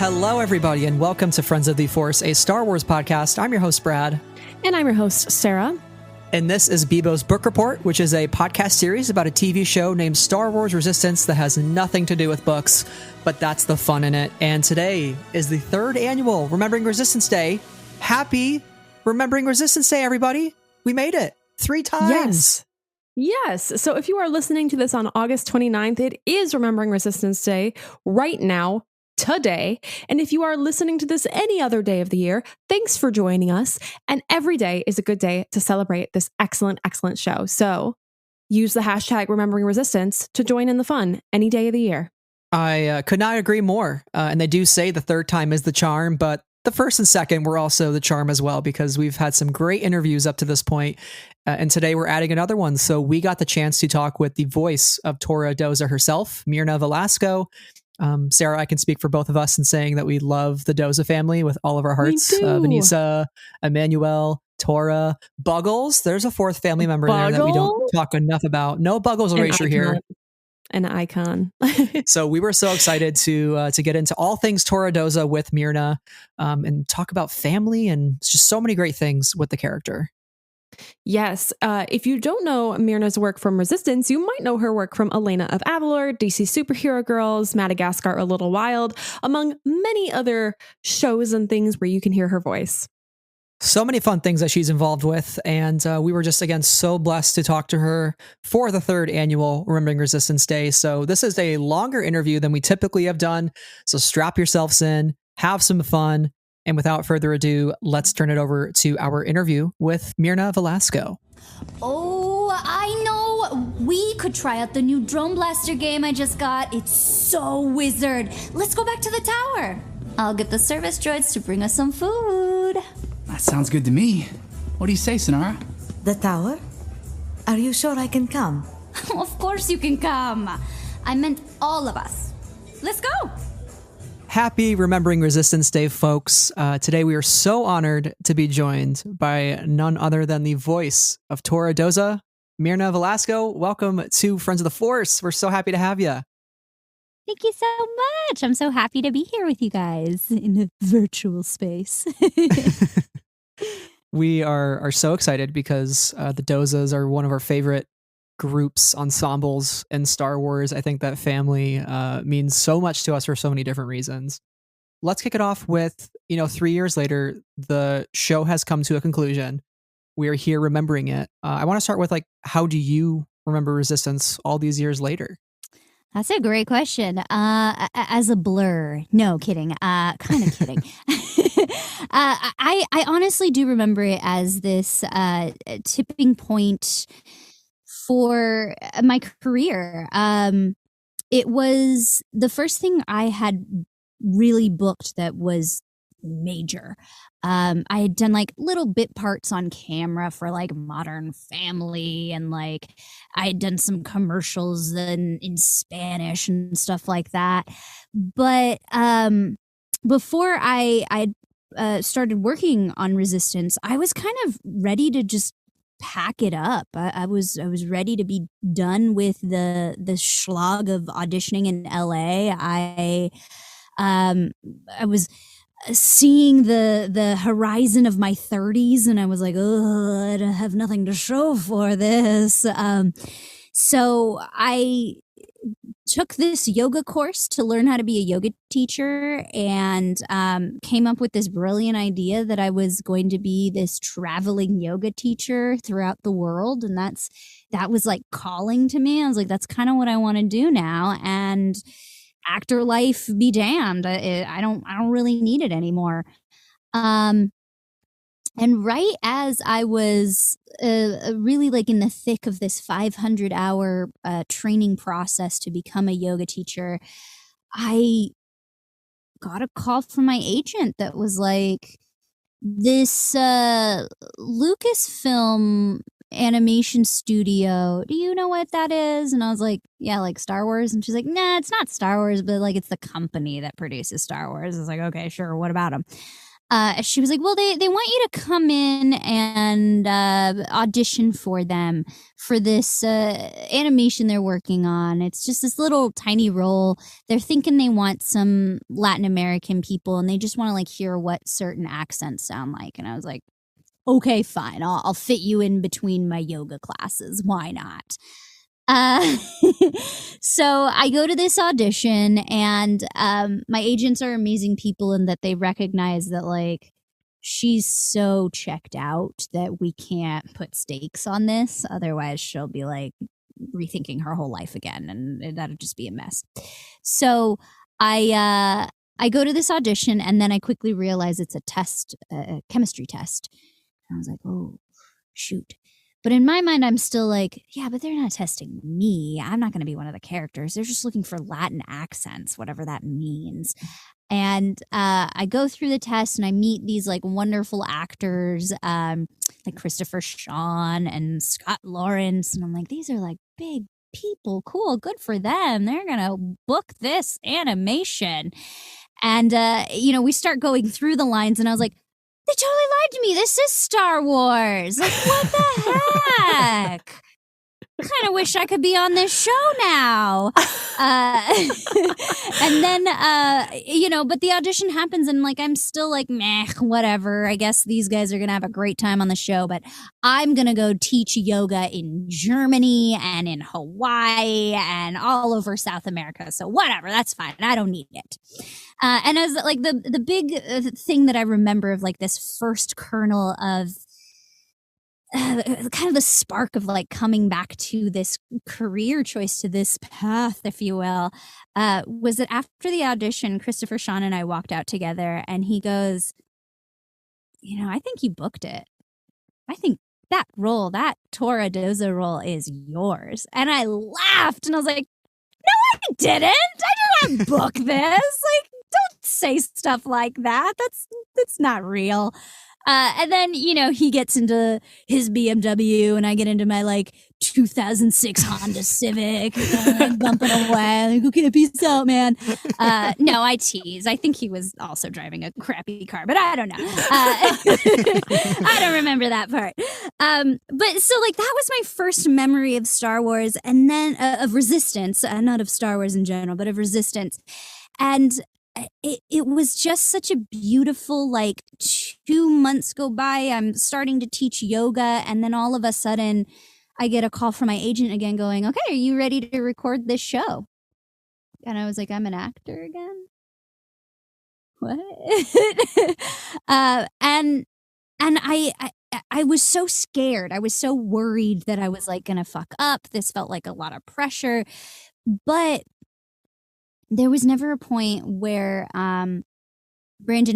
Hello, everybody, and welcome to Friends of the Force, a Star Wars podcast. I'm your host, Brad. And I'm your host, Sarah. And this is Bebo's Book Report, which is a podcast series about a TV show named Star Wars Resistance that has nothing to do with books, but that's the fun in it. And today is the third annual Remembering Resistance Day. Happy Remembering Resistance Day, everybody. We made it 3 times. Yes. So if you are listening to this on August 29th, it is Remembering Resistance Day right now, today. And if you are listening to this any other day of the year, thanks for joining us. And every day is a good day to celebrate this excellent, excellent show. So use the hashtag Remembering Resistance to join in the fun any day of the year. I could not agree more. And they do say the third time is the charm, but the first and second were also the charm as well, because we've had some great interviews up to this point. And today we're adding another one. So we got the chance to talk with the voice of Torra Doza herself, Myrna Velasco. Sarah, I can speak for both of us in saying that we love the Doza family with all of our hearts. Vanessa, Emmanuel, Torra, Buggles. There's a fourth family member in there that we don't talk enough about. No Buggles erasure here. An icon. So we were so excited to get into all things Torra Doza with Myrna and talk about family and just so many great things with the character. Yes. If you don't know Myrna's work from Resistance, you might know her work from Elena of Avalor, DC Superhero Girls, Madagascar A Little Wild, among many other shows and things where you can hear her voice. So many fun things that she's involved with. And we were just, again, so blessed to talk to her for the third annual Remembering Resistance Day. So this is a longer interview than we typically have done. So strap yourselves in, have some fun. And without further ado, let's turn it over to our interview with Myrna Velasco. Oh, I know. We could try out the new Drone Blaster game I just got. It's so wizard. Let's go back to the tower. I'll get the service droids to bring us some food. That sounds good to me. What do you say, Sonara? The tower? Are you sure I can come? Of course you can come. I meant all of us. Let's go. Happy Remembering Resistance Day, folks. Today we are so honored to be joined by none other than the voice of Torra Doza, Myrna Velasco. Welcome to Friends of the Force. We're so happy to have you. Thank you so much. I'm so happy to be here with you guys in a virtual space. We are so excited because the Dozas are one of our favorite groups, ensembles in Star Wars. I think that family means so much to us for so many different reasons. Let's kick it off with, 3 years later, the show has come to a conclusion. We are here remembering it. I want to start with, how do you remember Resistance all these years later? That's a great question. As a blur. No, kidding. Kind of kidding. I honestly do remember it as this tipping point for my career. It was the first thing I had really booked that was major. I had done little bit parts on camera for Modern Family, and I had done some commercials in Spanish and stuff like that. But before I started working on Resistance, I was kind of ready to just pack it up. I was ready to be done with the slog of auditioning in LA. I was seeing the horizon of my 30s, and I was like, oh, I have nothing to show for this. So I took this yoga course to learn how to be a yoga teacher, and came up with this brilliant idea that I was going to be this traveling yoga teacher throughout the world. And that was calling to me. I was like, that's kind of what I want to do now. And actor life be damned. I don't really need it anymore. And right as I was really in the thick of this 500-hour training process to become a yoga teacher, I got a call from my agent that was this Lucasfilm animation studio, do you know what that is? And I was like, yeah, Star Wars. And she's like, nah, it's not Star Wars, but it's the company that produces Star Wars. I was like, okay, sure, what about them? she was like, well, they want you to come in and audition for them for this animation they're working on. It's just this little tiny role. They're thinking they want some Latin American people, and they just want to like hear what certain accents sound like. And I was like, okay, fine. I'll fit you in between my yoga classes. Why not? So I go to this audition, and my agents are amazing people in that they recognize that like she's so checked out that we can't put stakes on this. Otherwise, she'll be like rethinking her whole life again, and that'll just be a mess. So I go to this audition, and then I quickly realize it's a test, a chemistry test. And I was like, oh, shoot. But in my mind, I'm still like, yeah, but they're not testing me. I'm not going to be one of the characters. They're just looking for Latin accents, whatever that means. And I go through the test, and I meet these like wonderful actors, like Christopher Sean and Scott Lawrence. And I'm like, these are like big people. Cool. Good for them. They're going to book this animation. And, we start going through the lines, and I was like, they totally lied to me. This is Star Wars. Like, what the heck? I kind of wish I could be on this show now. And then, but the audition happens, and like, I'm still like, meh, whatever. I guess these guys are going to have a great time on the show, but I'm going to go teach yoga in Germany and in Hawaii and all over South America. So whatever, that's fine. I don't need it. And as like the big thing that I remember of like this first kernel of kind of the spark of like coming back to this career choice, to this path, if you will, was that after the audition, Christopher Sean and I walked out together, and he goes, I think you booked it. I think that role, that Torra Doza role, is yours. And I laughed, and I was like, no, I didn't. I did not book this. Like, don't say stuff like that. That's not real. And then, he gets into his BMW, and I get into my like 2006 Honda Civic, bumping away. Like, okay, peace out, man. No, I tease. I think he was also driving a crappy car, but I don't know. I don't remember that part. But so like that was my first memory of Star Wars, and then of Resistance, not of Star Wars in general, but of Resistance. And it was just such a beautiful, like 2 months go by. I'm starting to teach yoga, and then all of a sudden I get a call from my agent again going, okay, are you ready to record this show? And I was like, I'm an actor again? What? And I was so scared. I was so worried that I was like gonna fuck up. This felt like a lot of pressure. But there was never a point where Brandon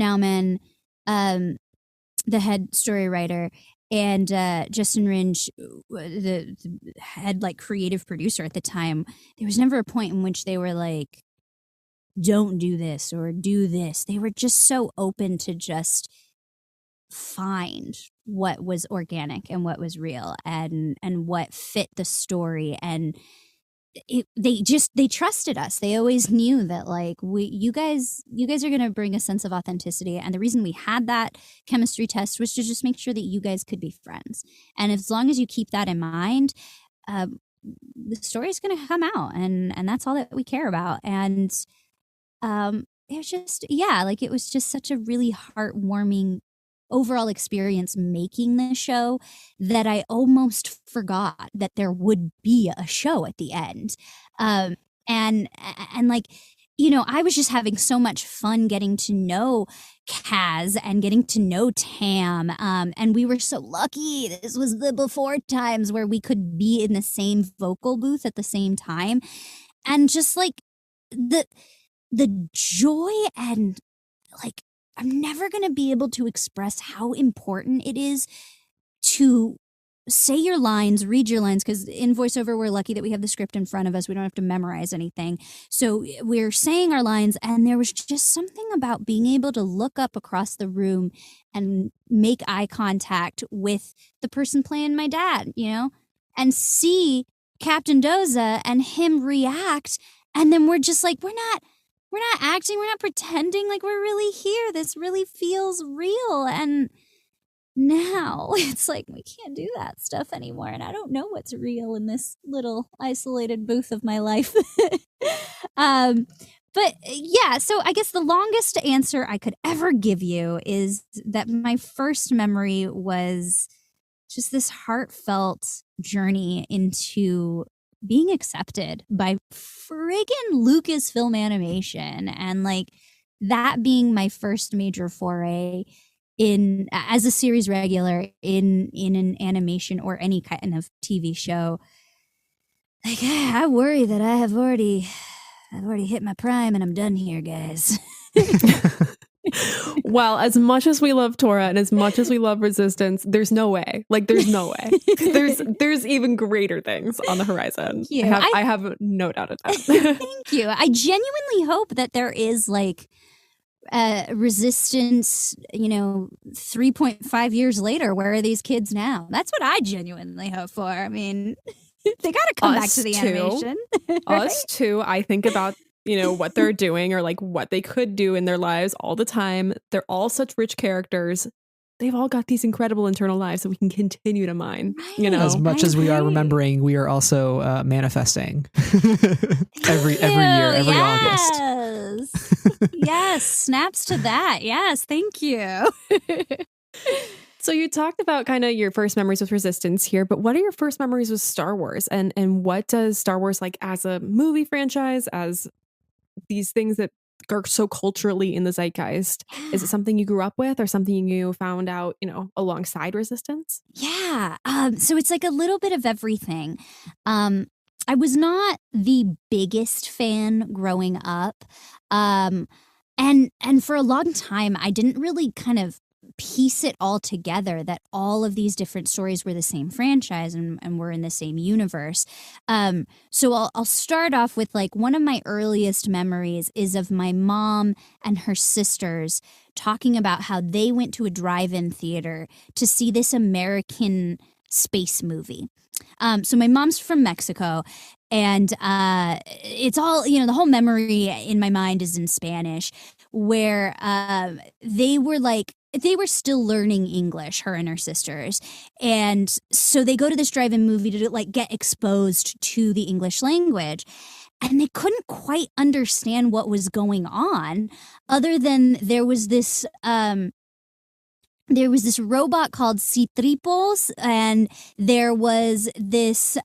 Auman, the head story writer, and Justin Ringe, the head like creative producer at the time, there was never a point in which they were like, don't do this or do this. They were just so open to just find what was organic and what was real and what fit the story. And they trusted us. They always knew that like you guys are going to bring a sense of authenticity. And the reason we had that chemistry test was to just make sure that you guys could be friends. And as long as you keep that in mind, the story is going to come out, and that's all that we care about. And it was just, it was just such a really heartwarming overall experience making this show that I almost forgot that there would be a show at the end. And like, I was just having so much fun getting to know Kaz and getting to know Tam. And we were so lucky. This was the before times where we could be in the same vocal booth at the same time. And just like the joy and like, I'm never going to be able to express how important it is to say your lines, read your lines, because in voiceover, we're lucky that we have the script in front of us. We don't have to memorize anything. So we're saying our lines, and there was just something about being able to look up across the room and make eye contact with the person playing my dad, and see Captain Doza and him react. And then we're just like, we're not we're not acting, we're not pretending, like we're really here. This really feels real. And now it's like we can't do that stuff anymore, and I don't know what's real in this little isolated booth of my life. But yeah, so I guess the longest answer I could ever give you is that my first memory was just this heartfelt journey into being accepted by friggin' Lucasfilm Animation, and like that being my first major foray in as a series regular in an animation or any kind of TV show. Like I worry that I've already hit my prime and I'm done here, guys. Well, as much as we love Torra and as much as we love Resistance, there's no way. Like, there's no way. There's even greater things on the horizon. I have no doubt of that. Thank you. I genuinely hope that there is like Resistance, 3.5 years later. Where are these kids now? That's what I genuinely hope for. I mean, they got to come back to the animation. Right? Us too. I think about what they're doing or like what they could do in their lives all the time. They're all such rich characters. They've all got these incredible internal lives that we can continue to mine. As much as we are remembering, we are also manifesting every year, every August. Yes, snaps to that. Yes, thank you. So you talked about kind of your first memories with Resistance here, but what are your first memories with Star Wars? And what does Star Wars like as a movie franchise, as these things that are so culturally in the zeitgeist? Is it something you grew up with or something you found out, alongside Resistance? Yeah. So it's like a little bit of everything. I was not the biggest fan growing up. And for a long time, I didn't really kind of piece it all together that all of these different stories were the same franchise and were in the same universe. So I'll start off with like one of my earliest memories is of my mom and her sisters talking about how they went to a drive-in theater to see this American space movie. So my mom's from Mexico, and it's all, the whole memory in my mind is in Spanish, where they were still learning English, her and her sisters. And so they go to this drive-in movie to like get exposed to the English language. And they couldn't quite understand what was going on, other than there was this robot called Citripos, and there was this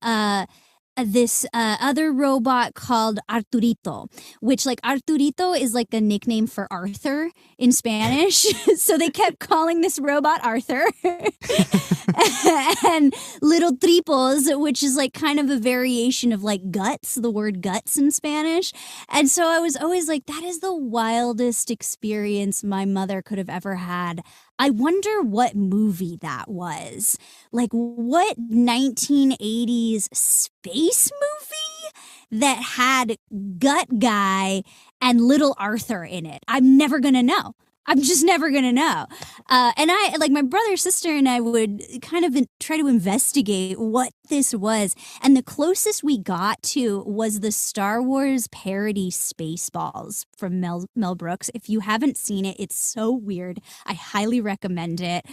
other robot called Arturito, which like Arturito is like a nickname for Arthur in Spanish. So they kept calling this robot Arthur. And little tripos, which is like kind of a variation of like guts, the word guts in Spanish. And so I was always like, that is the wildest experience my mother could have ever had. I wonder what movie that was. Like, what 1980s space movie that had Gut Guy and Little Arthur in it? I'm never going to know. I'm just never going to know. And I, like my brother, sister, and I would kind of try to investigate what this was. And the closest we got to was the Star Wars parody Spaceballs from Mel Brooks. If you haven't seen it, it's so weird. I highly recommend it.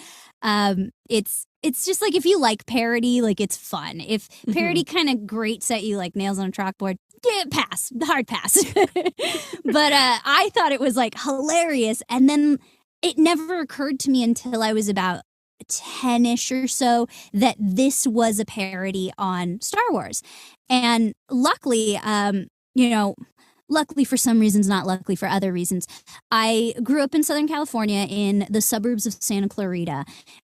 It's just like, if you like parody, like it's fun. If parody kind of grates at you like nails on a chalkboard, yeah, pass, hard pass. But I thought it was like hilarious. And then it never occurred to me until I was about 10-ish or so that this was a parody on Star Wars. And luckily, luckily for some reasons, not luckily for other reasons, I grew up in Southern California in the suburbs of Santa Clarita.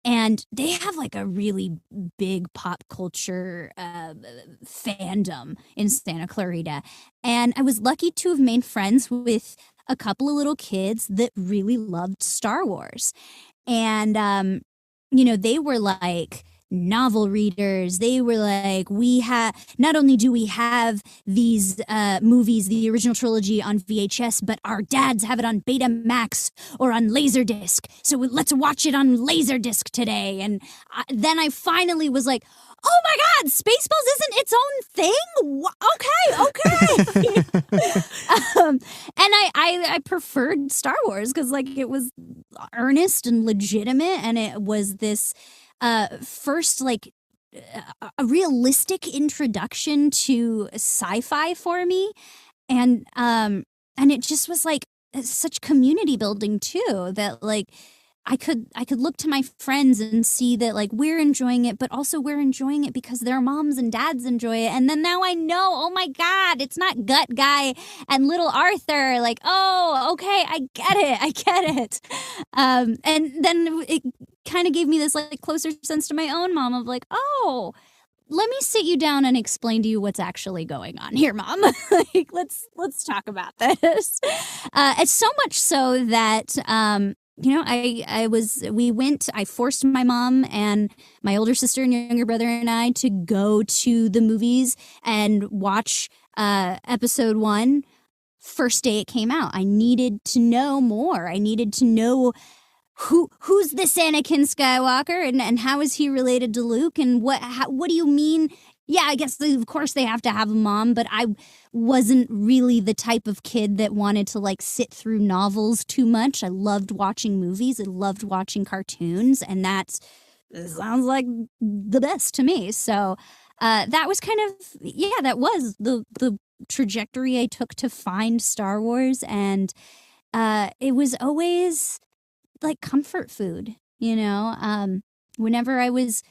And they have like a really big pop culture fandom in Santa Clarita. And I was lucky to have made friends with a couple of little kids that really loved Star Wars. And, they were like novel readers. They were like, not only do we have these movies, the original trilogy on VHS, but our dads have it on Betamax or on Laserdisc. So let's watch it on Laserdisc today. And then I finally was like, oh my God, Spaceballs isn't its own thing? Okay. And I preferred Star Wars because like it was earnest and legitimate, and it was this first like a realistic introduction to sci-fi for me, and it just was like such community building too, that like I could look to my friends and see that like we're enjoying it, but also we're enjoying it because their moms and dads enjoy it. And then now I know, oh my God, it's not Gut Guy and Little Arthur. Like, oh, okay, I get it. And then it kind of gave me this like closer sense to my own mom of like, oh, let me sit you down and explain to you what's actually going on here, Mom. Like, let's talk about this. It's so much so that I forced my mom and my older sister and younger brother and I to go to the movies and watch episode 1 first day it came out. I needed to know more. I needed to know who's this Anakin Skywalker and how is he related to Luke, and what do you mean? Yeah, I guess of course they have to have a mom, but I wasn't really the type of kid that wanted to like sit through novels too much. I loved watching movies. I loved watching cartoons, and that sounds like the best to me. So that was kind of, that was the trajectory I took to find Star Wars, and it was always like comfort food, whenever I was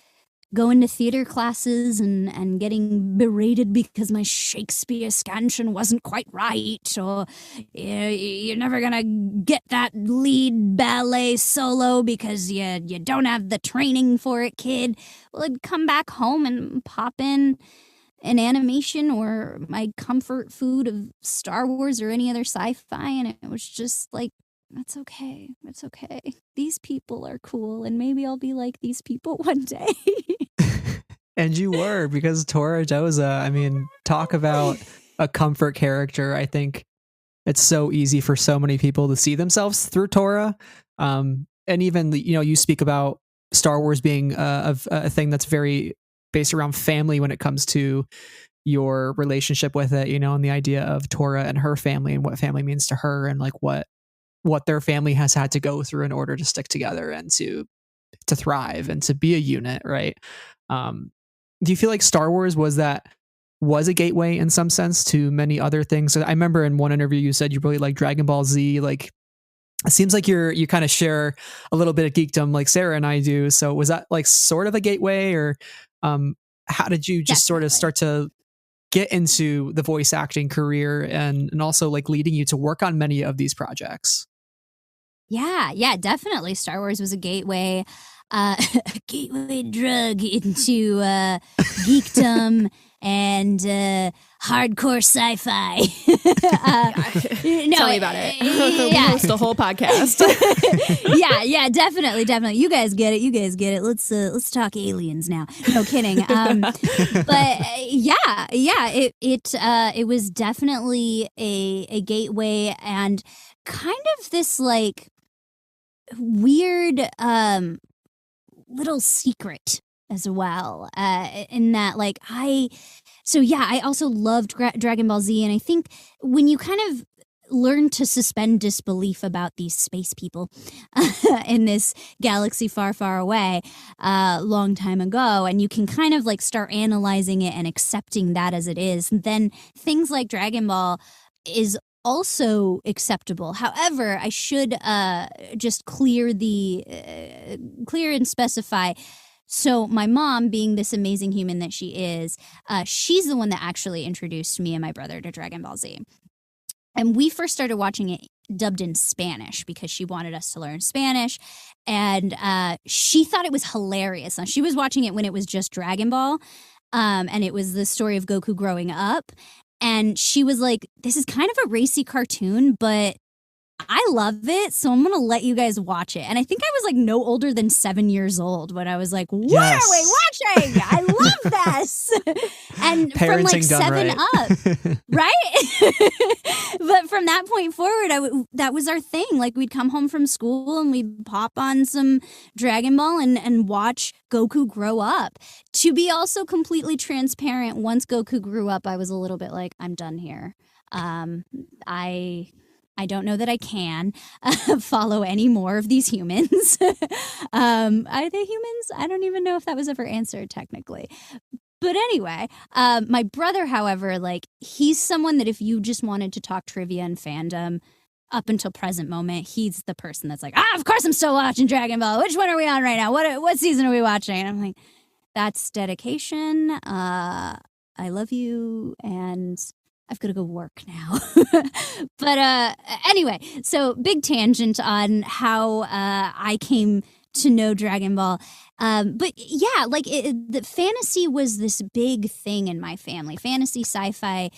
going to theater classes and getting berated because my Shakespeare scansion wasn't quite right, or you're never gonna get that lead ballet solo because you don't have the training for it, kid. Well, I'd come back home and pop in an animation or my comfort food of Star Wars or any other sci-fi, and it was just like, that's okay. It's okay. These people are cool, and maybe I'll be like these people one day. And you were, because Torra Doza, I mean, talk about a comfort character. I think it's so easy for so many people to see themselves through Torra. And even, you speak about Star Wars being a thing that's very based around family when it comes to your relationship with it, and the idea of Torra and her family and what family means to her, and like what their family has had to go through in order to stick together and to thrive and to be a unit, right? Do you feel like Star Wars was a gateway in some sense to many other things? I remember in one interview you said you really like Dragon Ball Z. Like, it seems like you kind of share a little bit of geekdom like Sarah and I do. So was that like sort of a gateway, or how did you just sort of start to get into the voice acting career and also like leading you to work on many of these projects? Yeah, definitely. Star Wars was a gateway, a gateway drug into geekdom and hardcore sci-fi. Tell me about it. We'll host a whole podcast. yeah, definitely. You guys get it. Let's talk aliens now. No kidding. But it was definitely a gateway, and kind of this like weird little secret as well, in that like I also loved Dragon Ball Z, and I think when you kind of learn to suspend disbelief about these space people in this galaxy far, far away, long time ago, and you can kind of like start analyzing it and accepting that as it is, then things like Dragon Ball is also acceptable. However, I should just clear and specify. So my mom, being this amazing human that she is, she's the one that actually introduced me and my brother to Dragon Ball Z. And we first started watching it dubbed in Spanish because she wanted us to learn Spanish. And she thought it was hilarious. Now, she was watching it when it was just Dragon Ball. And it was the story of Goku growing up. And she was like, this is kind of a racy cartoon, but I love it, so I'm gonna let you guys watch it. And I think I was like no older than 7 years old when I was like, "What Yes. are we watching? I love this!" And from like Parenting done 7 right. up, right? But from that point forward, that was our thing. Like we'd come home from school and we'd pop on some Dragon Ball and watch Goku grow up. To be also completely transparent, once Goku grew up, I was a little bit like, I'm done here. I don't know that I can follow any more of these humans. Are they humans? I don't even know if that was ever answered technically. But anyway, my brother, however, like he's someone that if you just wanted to talk trivia and fandom up until present moment, he's the person that's like, of course I'm still watching Dragon Ball. Which one are we on right now? What season are we watching? And I'm like, that's dedication. I love you, and I've got to go work now. But anyway, so big tangent on how I came to know Dragon Ball. But yeah, like the fantasy was this big thing in my family. Fantasy, sci-fi,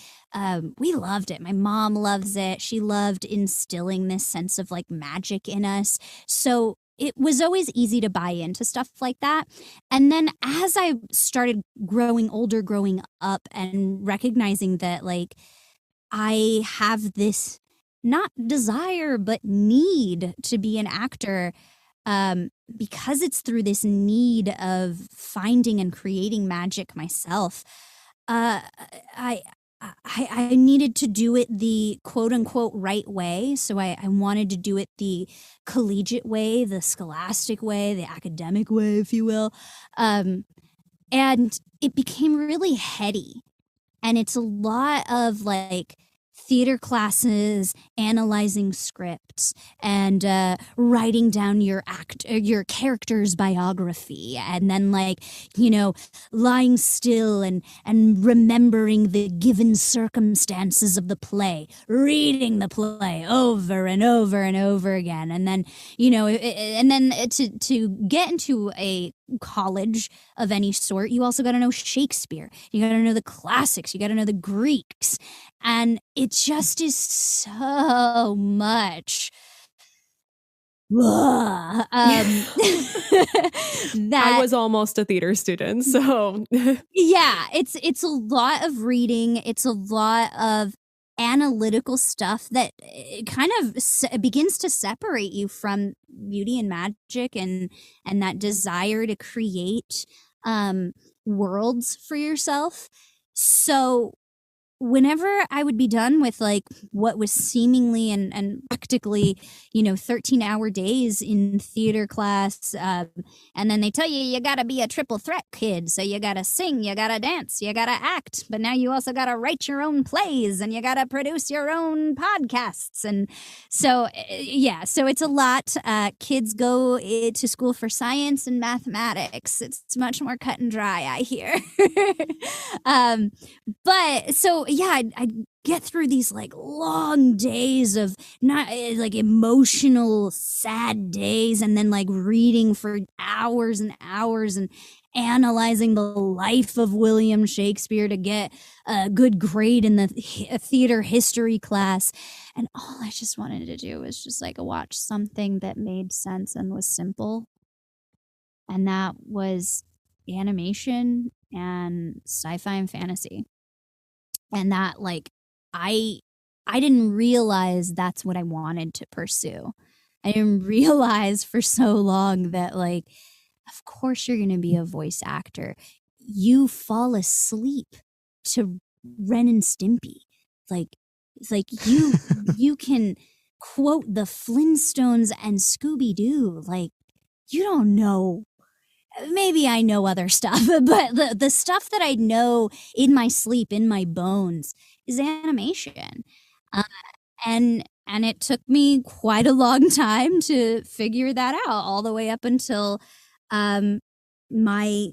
we loved it. My mom loves it. She loved instilling this sense of like magic in us. So it was always easy to buy into stuff like that. And then as I started growing older, growing up, and recognizing that like I have this not desire but need to be an actor, because it's through this need of finding and creating magic myself, I needed to do it the quote unquote right way. So I wanted to do it the collegiate way, the scholastic way, the academic way, if you will. And it became really heady. And it's a lot of like theater classes, analyzing scripts, and writing down your character's biography, and then like, you know, lying still and remembering the given circumstances of the play, reading the play over and over and over again, and then, you know, and then to get into a college of any sort, you also got to know Shakespeare, you got to know the classics, you got to know the Greeks, and it just is so much that I was almost a theater student, so yeah, it's a lot of reading, it's a lot of analytical stuff that kind of begins to separate you from beauty and magic and that desire to create worlds for yourself. So whenever I would be done with like what was seemingly and practically, you know, 13-hour days in theater class, and then they tell you gotta be a triple threat kid, so you gotta sing, you gotta dance, you gotta act, but now you also gotta write your own plays and you gotta produce your own podcasts. And so yeah, so it's a lot. Kids go to school for science and mathematics. It's much more cut and dry, I hear. But so yeah, I get through these like long days of not like emotional sad days, and then like reading for hours and hours and analyzing the life of William Shakespeare to get a good grade in the theater history class. And all I just wanted to do was just like watch something that made sense and was simple, and that was animation and sci-fi and fantasy. And that like I didn't realize that's what I wanted to pursue. I didn't realize for so long that like, of course you're going to be a voice actor. You fall asleep to Ren and Stimpy. Like you can quote the Flintstones and Scooby-Doo. Like, you don't know. Maybe I know other stuff, but the stuff that I know in my sleep, in my bones, is animation. And it took me quite a long time to figure that out, all the way up until my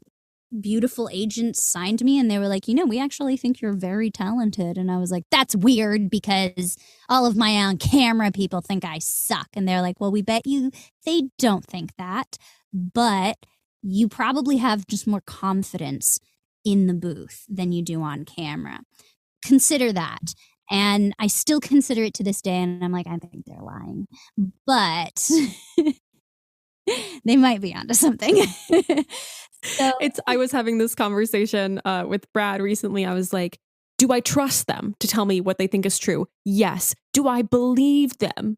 beautiful agent signed me, and they were like, you know, we actually think you're very talented. And I was like, that's weird, because all of my on-camera people think I suck. And they're like, well, we bet you they don't think that, but you probably have just more confidence in the booth than you do on camera. Consider that. And I still consider it to this day, and I'm like, I think they're lying. But they might be onto something. So I was having this conversation with Brad recently. I was like, do I trust them to tell me what they think is true? Yes. Do I believe them?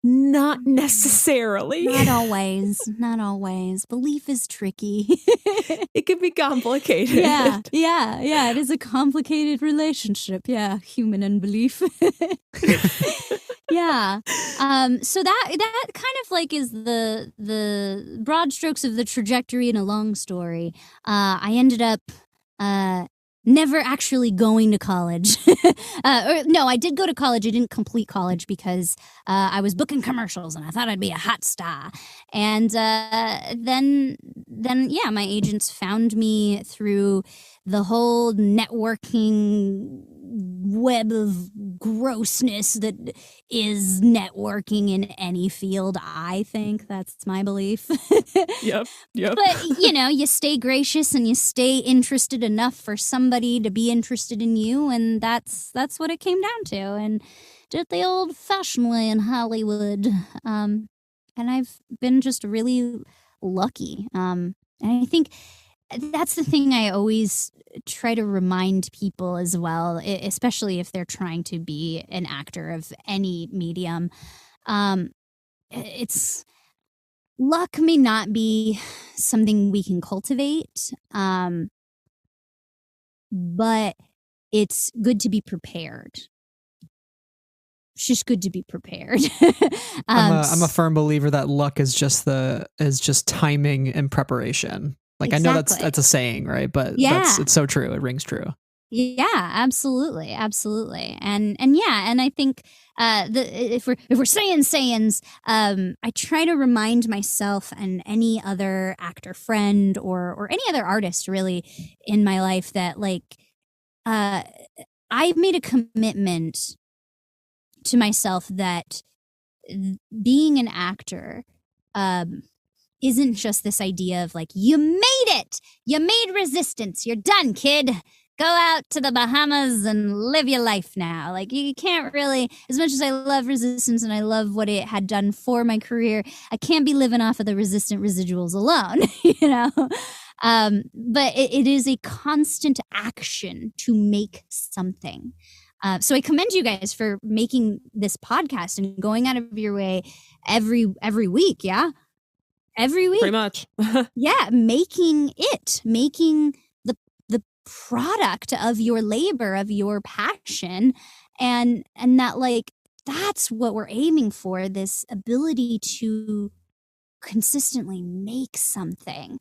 Not necessarily. not always. Belief is tricky. It can be complicated. Yeah. It is a complicated relationship. Yeah, human and belief. Yeah. So that kind of like is the broad strokes of the trajectory in a long story. I ended up never actually going to college. No, I did go to college. I didn't complete college because I was booking commercials and I thought I'd be a hot star. And then yeah, my agents found me through the whole networking web of grossness that is networking in any field. I think that's my belief. Yep. But you stay gracious and you stay interested enough for somebody to be interested in you, and that's what it came down to. And did it the old-fashioned way in Hollywood. And I've been just really lucky. And I think that's the thing I always try to remind people as well, especially if they're trying to be an actor of any medium. It's luck may not be something we can cultivate, but it's good to be prepared. It's just good to be prepared. I'm a firm believer that luck is just timing and preparation. Like, exactly. I know that's a saying, right? But yeah, it's so true. It rings true. Yeah, absolutely, and I think if we're saying sayings, I try to remind myself and any other actor friend or any other artist really in my life that I've made a commitment to myself that being an actor isn't just this idea of like, you made it, you made Resistance, you're done, kid. Go out to the Bahamas and live your life now. Like, you can't really, as much as I love Resistance and I love what it had done for my career, I can't be living off of the Resistant residuals alone, But it is a constant action to make something. So I commend you guys for making this podcast and going out of your way every week, yeah? Every week. Pretty much. Yeah, making the product of your labor, of your passion, and that that's what we're aiming for, this ability to consistently make something.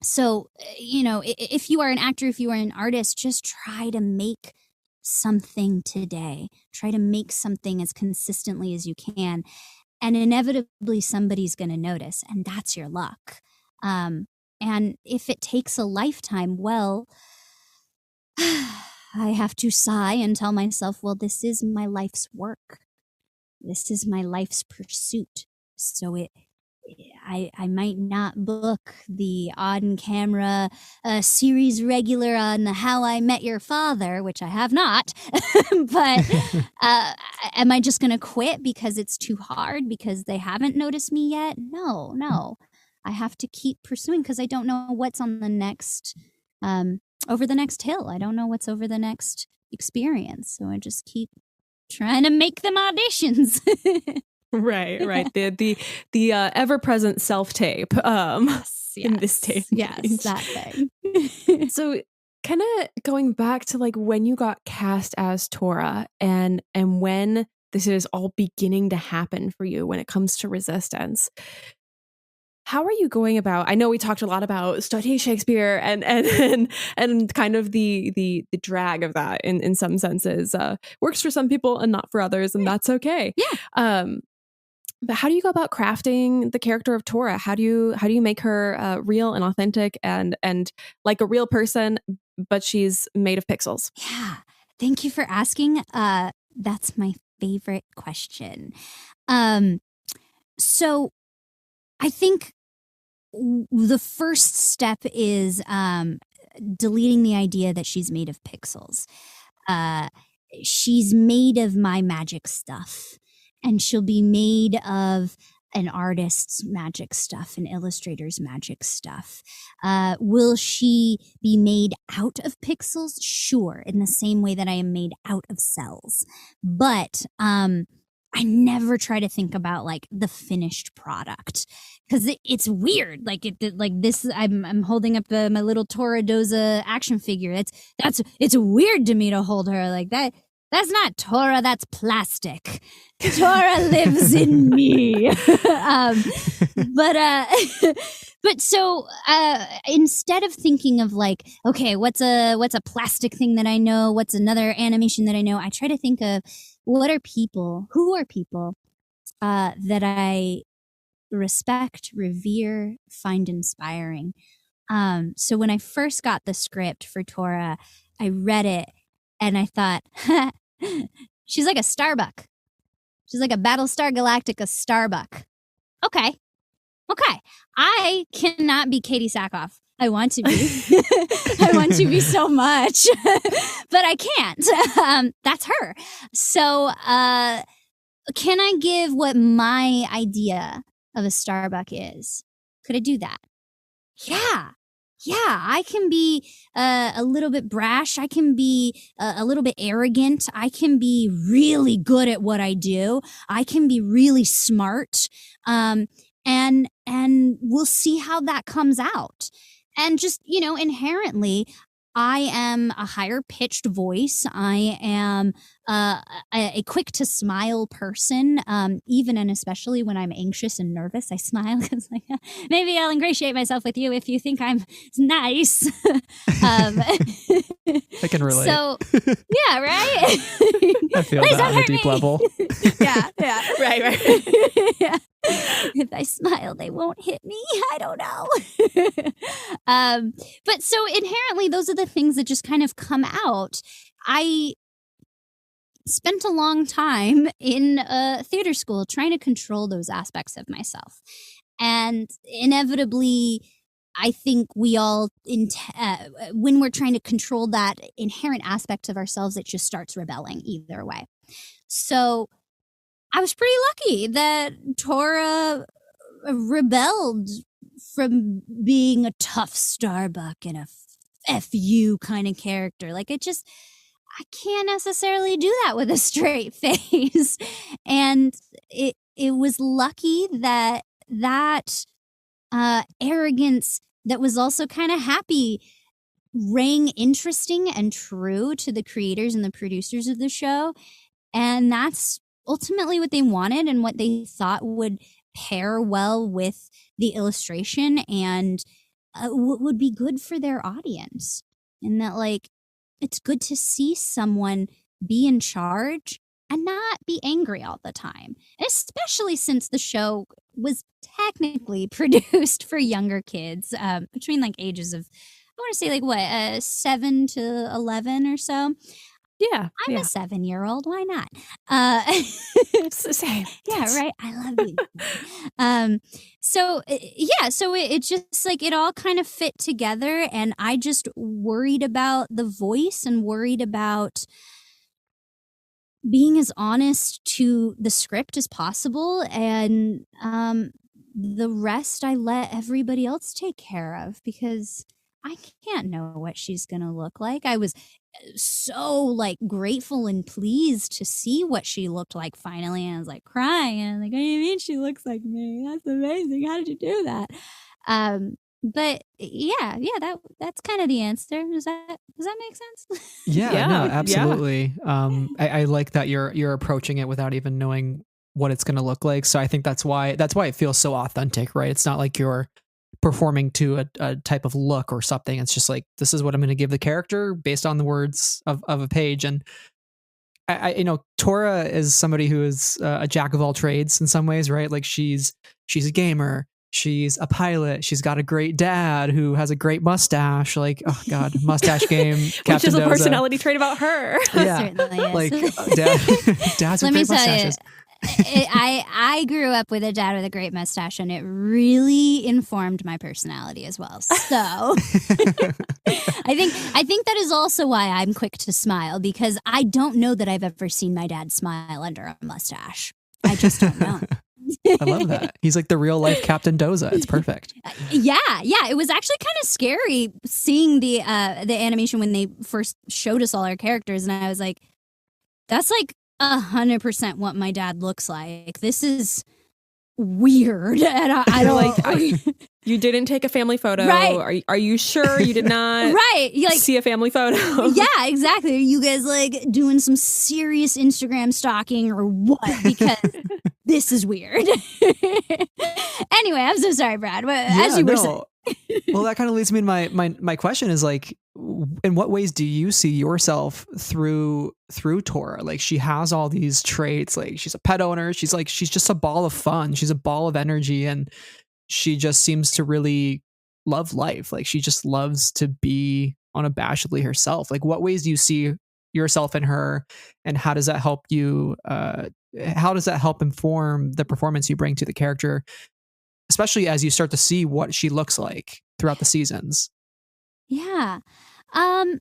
So if you are an actor, if you are an artist, just try to make something today. Try to make something as consistently as you can, and inevitably somebody's going to notice, and that's your luck. And if it takes a lifetime, well, I have to sigh and tell myself, well, this is my life's work. This is my life's pursuit. So I might not book the on-camera series regular on How I Met Your Father, which I have not. But am I just going to quit because it's too hard, because they haven't noticed me yet? No. I have to keep pursuing because I don't know what's on the next, over the next hill. I don't know what's over the next experience. So I just keep trying to make them auditions. Right. The ever-present self-tape in this tape. Yes, that thing. So kind of going back to like when you got cast as Torra and when this is all beginning to happen for you when it comes to Resistance. How are you going about? I know we talked a lot about studying Shakespeare and kind of the drag of that in some senses. Works for some people and not for others, and that's okay. Yeah. But how do you go about crafting the character of Torra? How do you make her real and authentic and like a real person, but she's made of pixels? Yeah. Thank you for asking. That's my favorite question. So I think the first step is deleting the idea that she's made of pixels. she's made of my magic stuff, and she'll be made of an artist's magic stuff, an illustrator's magic stuff. Will she be made out of pixels? Sure, in the same way that I am made out of cells. But I never try to think about like the finished product, because it's weird. Like this, I'm holding up my little Torra Doza action figure. It's weird to me to hold her like that. That's not Torra, that's plastic. Torra lives in me. But so instead of thinking of like, okay, what's a plastic thing that I know? What's another animation that I know? I try to think of who are people that I respect, revere, find inspiring. So when I first got the script for Torra, I read it and I thought, she's like a Starbuck. She's like a Battlestar Galactica Starbuck. Okay. I cannot be Katie Sackhoff. I want to be. I want to be so much, but I can't. That's her. So can I give what my idea of a Starbuck is? Could I do that? Yeah, I can be a little bit brash. I can be a little bit arrogant. I can be really good at what I do. I can be really smart. And we'll see how that comes out. And just, inherently, I am a higher pitched voice. I am a quick to smile person, even and especially when I'm anxious and nervous. I smile because maybe I'll ingratiate myself with you if you think I'm nice. I can relate. So, yeah, right? I feel that on a deep level. Yeah, right. Yeah. If I smile, they won't hit me. I don't know. But so inherently, those are the things that just kind of come out. I spent a long time in theater school trying to control those aspects of myself. And inevitably, I think we all, when we're trying to control that inherent aspect of ourselves, it just starts rebelling either way. So I was pretty lucky that Torra rebelled from being a tough Starbuck and a F-you kind of character. Like I can't necessarily do that with a straight face. And it was lucky that arrogance that was also kind of happy rang interesting and true to the creators and the producers of the show. And that's ultimately what they wanted and what they thought would pair well with the illustration and what would be good for their audience. And that, like, it's good to see someone be in charge and not be angry all the time, especially since the show was technically produced for younger kids, between like ages of, I want to say like 7 to 11 or so. Yeah. I'm a 7-year-old. Why not? Same. Yeah, right. I love you. So it just like it all kind of fit together, and I just worried about the voice and worried about being as honest to the script as possible, and the rest I let everybody else take care of, because I can't know what she's gonna look like. I was so like grateful and pleased to see what she looked like finally, and I was like crying, and I'm like, what do you mean she looks like me? That's amazing. How did you do that? But yeah, that's kind of the answer. Does that make sense? Yeah, no, absolutely. I like that you're approaching it without even knowing what it's going to look like. So I think that's why it feels so authentic, right? It's not like you're performing to a type of look or something. It's just like, this is what I'm going to give the character based on the words of a page. And I Torra is somebody who is a jack of all trades in some ways, right? Like she's a gamer. She's a pilot. She's got a great dad who has a great mustache. Like, oh God, mustache game. Which is a personality trait about her. Yeah. Certainly is. Like dad's with great mustaches. I grew up with a dad with a great mustache, and it really informed my personality as well. So I think that is also why I'm quick to smile, because I don't know that I've ever seen my dad smile under a mustache. I just don't know. I love that. He's like the real life Captain Doza. It's perfect. Yeah. It was actually kind of scary seeing the animation when they first showed us all our characters, and I was like, that's like 100% what my dad looks like. This is weird, and I don't like. You didn't take a family photo, right? Are you sure you did not? Right, you like see a family photo? Yeah, exactly. Are you guys like doing some serious Instagram stalking or what? Because this is weird. Anyway, I'm so sorry, Brad. As you were saying. Well, that kind of leads me to my question is like, in what ways do you see yourself through Torra? Like, she has all these traits. Like, she's a pet owner. She's just a ball of fun. She's a ball of energy, and she just seems to really love life. Like, she just loves to be unabashedly herself. Like, what ways do you see yourself in her, and how does that help you? How does that help inform the performance you bring to the character, especially as you start to see what she looks like throughout the seasons? Yeah. I mean,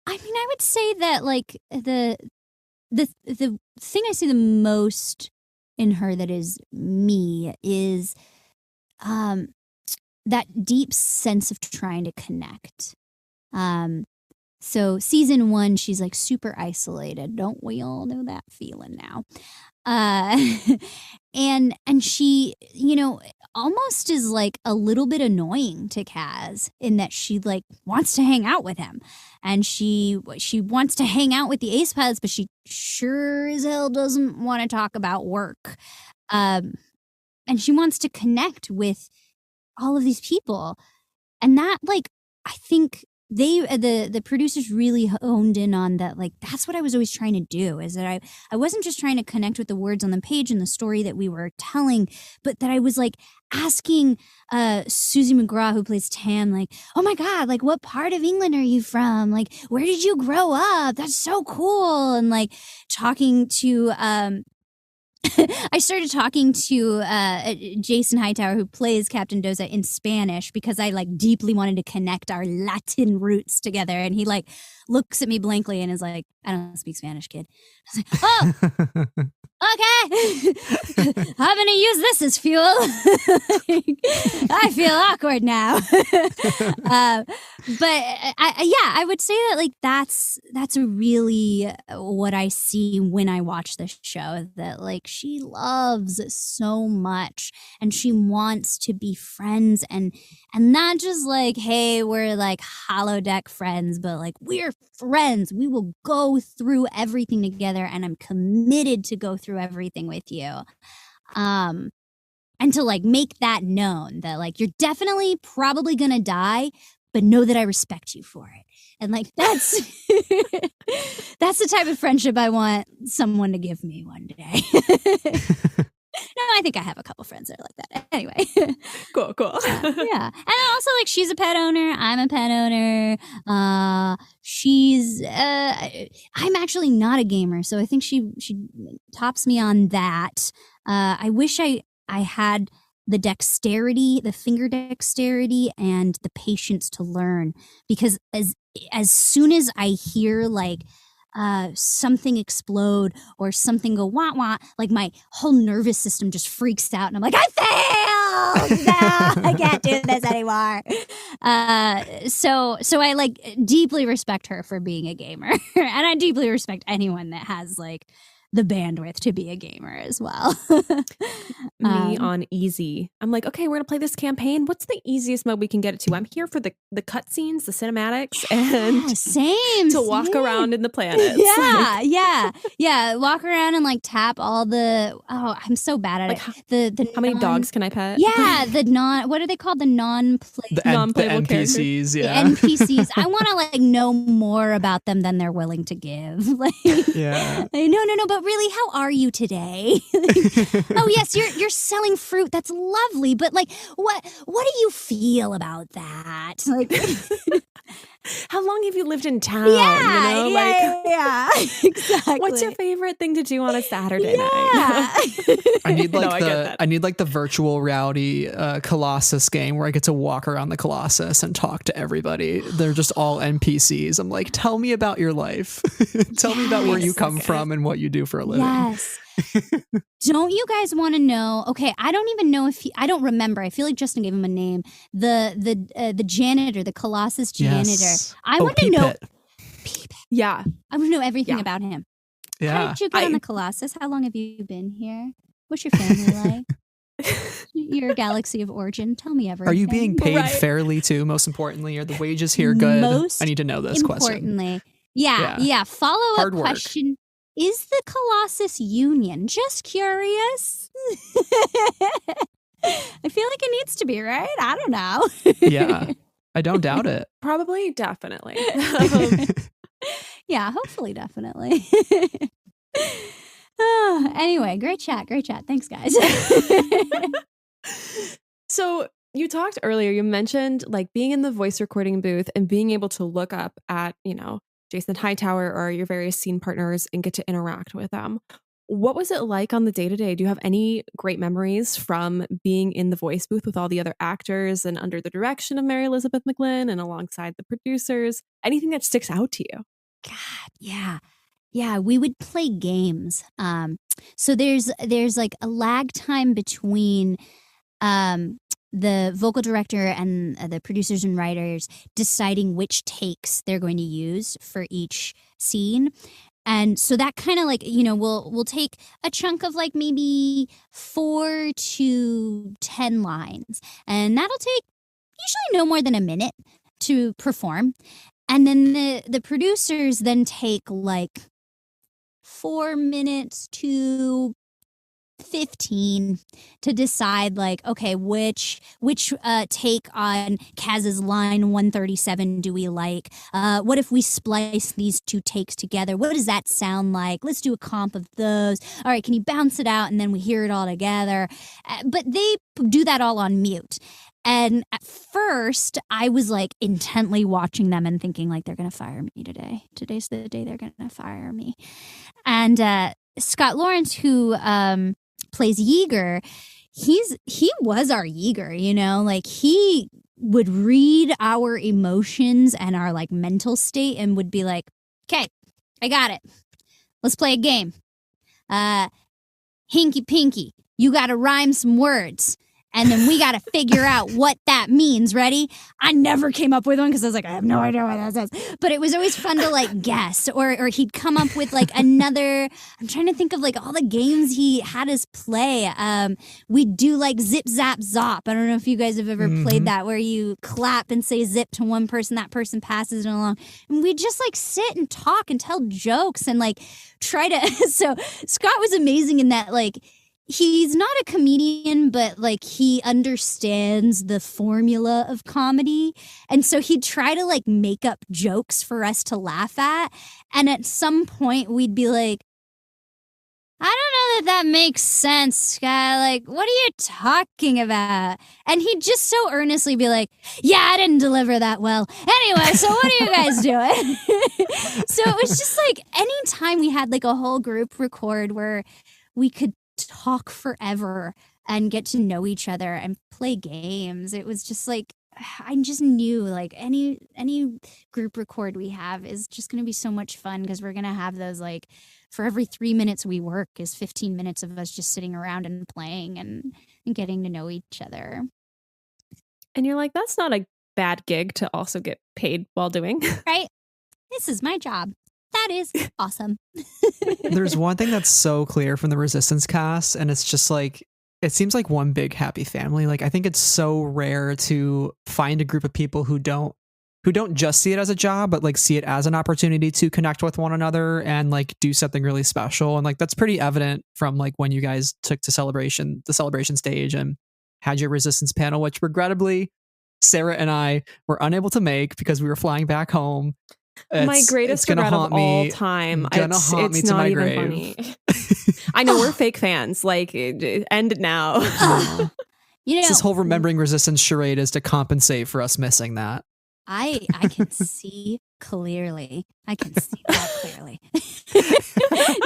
I would say that like the thing I see the most in her that is me is that deep sense of trying to connect. So season 1, she's like super isolated. Don't we all know that feeling now? And she, almost is like a little bit annoying to Kaz in that she like wants to hang out with him, and she wants to hang out with the Ace pilots, but she sure as hell doesn't want to talk about work. And she wants to connect with all of these people, and that like I think the producers really honed in on that. Like, that's what I was always trying to do, is that I wasn't just trying to connect with the words on the page and the story that we were telling, but that I was like asking Susie McGraw, who plays Tam, like, oh my God, like, what part of England are you from? Like, where did you grow up? That's so cool. And like talking to I started talking to Jason Hightower, who plays Captain Doza, in Spanish, because I like deeply wanted to connect our Latin roots together. And he like looks at me blankly and is like, I don't speak Spanish, kid. I was like, oh, okay. I'm going to use this as fuel. I feel awkward now. But I would say that like that's really what I see when I watch this show, that like she loves so much and she wants to be friends, and not just like, hey, we're like holodeck friends, but like we're friends. We will go through everything together, and I'm committed to go through everything with you. And to like make that known that like you're definitely probably gonna die, but know that I respect you for it. And like that's that's the type of friendship I want someone to give me one day. No, I think I have a couple friends that are like that. Anyway. Cool. Yeah. And also, like, she's a pet owner. I'm a pet owner. She's I'm actually not a gamer, so I think she tops me on that. I wish I had the dexterity, the finger dexterity, and the patience to learn, because as soon as I hear like something explode or something go wah wah, like my whole nervous system just freaks out, and I'm like, I failed! No, I can't do this anymore. So I like deeply respect her for being a gamer, and I deeply respect anyone that has like the bandwidth to be a gamer as well. Me on easy. I'm like, okay, we're gonna play this campaign. What's the easiest mode we can get it to? I'm here for the cutscenes, the cinematics, and same to walk around in the planets. Yeah. Walk around and like tap all the. Oh, I'm so bad at it. The how many dogs can I pet? Yeah, what are they called? The non-playable NPCs. Yeah, the NPCs. I want to like know more about them than they're willing to give. Like, yeah. No. But really, how are you today? Oh yes, you're selling fruit. That's lovely. But like, what do you feel about that? Like, How long have you lived in town? You know? yeah, exactly. What's your favorite thing to do on a Saturday night? I need like I get that. I need like the virtual reality Colossus game where I get to walk around the Colossus and talk to everybody. They're just all NPCs. I'm like, tell me about your life. Tell me about where you come from and what you do for a living. Yes. Don't you guys want to know? Okay, I don't even know if I don't remember. I feel like Justin gave him a name. The janitor, the Colossus janitor. Yes. I want to know. Yeah. I want to know everything about him. Yeah. How did you get on the Colossus? How long have you been here? What's your family like? Your galaxy of origin. Tell me everything. Are you being paid fairly too? Most importantly, are the wages here good? I need to know this question. Yeah. Follow up Hard work. question. Is the Colossus union? Just curious. I feel like it needs to be, right? I don't know. Yeah, I don't doubt it. Probably, definitely. Yeah, hopefully, definitely. Anyway, great chat. Thanks, guys. So you talked earlier, you mentioned like being in the voice recording booth and being able to look up at, Jason Hightower or your various scene partners and get to interact with them. What was it like on the day-to-day? Do you have any great memories from being in the voice booth with all the other actors and under the direction of Mary Elizabeth McGlynn and alongside the producers? Anything that sticks out to you? God, yeah. Yeah, we would play games. So there's like a lag time between the vocal director and the producers and writers deciding which takes they're going to use for each scene. And so that kind of like, we'll take a chunk of like maybe 4 to 10 lines. And that'll take usually no more than a minute to perform. And then the producers then take like 4 minutes to 15 to decide like, okay, which take on Kaz's line 137 do we like? What if we splice these 2 takes together? What does that sound like? Let's do a comp of those. All right, can you bounce it out and then we hear it all together? But they do that all on mute. And at first, I was like intently watching them and thinking like, they're going to fire me today. Today's the day they're going to fire me. And Scott Lawrence, who plays Yeager, he was our Yeager, like he would read our emotions and our like mental state and would be like, okay, I got it. Let's play a game. Hinky Pinky, you got to rhyme some words. And then we got to figure out what that means. Ready? I never came up with one because I was like, I have no idea what that says. But it was always fun to like guess. Or he'd come up with like another. I'm trying to think of like all the games he had us play. We'd do like Zip Zap Zop. I don't know if you guys have ever played that, where you clap and say zip to one person, that person passes it along. And we'd just like sit and talk and tell jokes and like try to. So Scott was amazing in that, like, he's not a comedian, but like he understands the formula of comedy. And so he'd try to like make up jokes for us to laugh at. And at some point we'd be like, I don't know that makes sense, Scott. Like, what are you talking about? And he'd just so earnestly be like, yeah, I didn't deliver that well. Anyway, so what are you guys doing? So it was just like anytime we had like a whole group record where we could talk forever and get to know each other and play games. It was just like, I just knew like any group record we have is just going to be so much fun, because we're going to have those like for every 3 minutes we work is 15 minutes of us just sitting around and playing and getting to know each other. And you're like, that's not a bad gig to also get paid while doing. Right? This is my job. That is awesome. There's one thing that's so clear from the Resistance cast, and it's just like, it seems like one big happy family. Like, I think it's so rare to find a group of people who don't just see it as a job, but like see it as an opportunity to connect with one another and like do something really special. And like, that's pretty evident from like when you guys took to the celebration stage and had your Resistance panel, which regrettably Sarah and I were unable to make because we were flying back home. My greatest regret of all time. It's not even funny. I know we're fake fans. Like, end it now. This whole remembering Resistance charade is to compensate for us missing that. I can see clearly. I can see that clearly.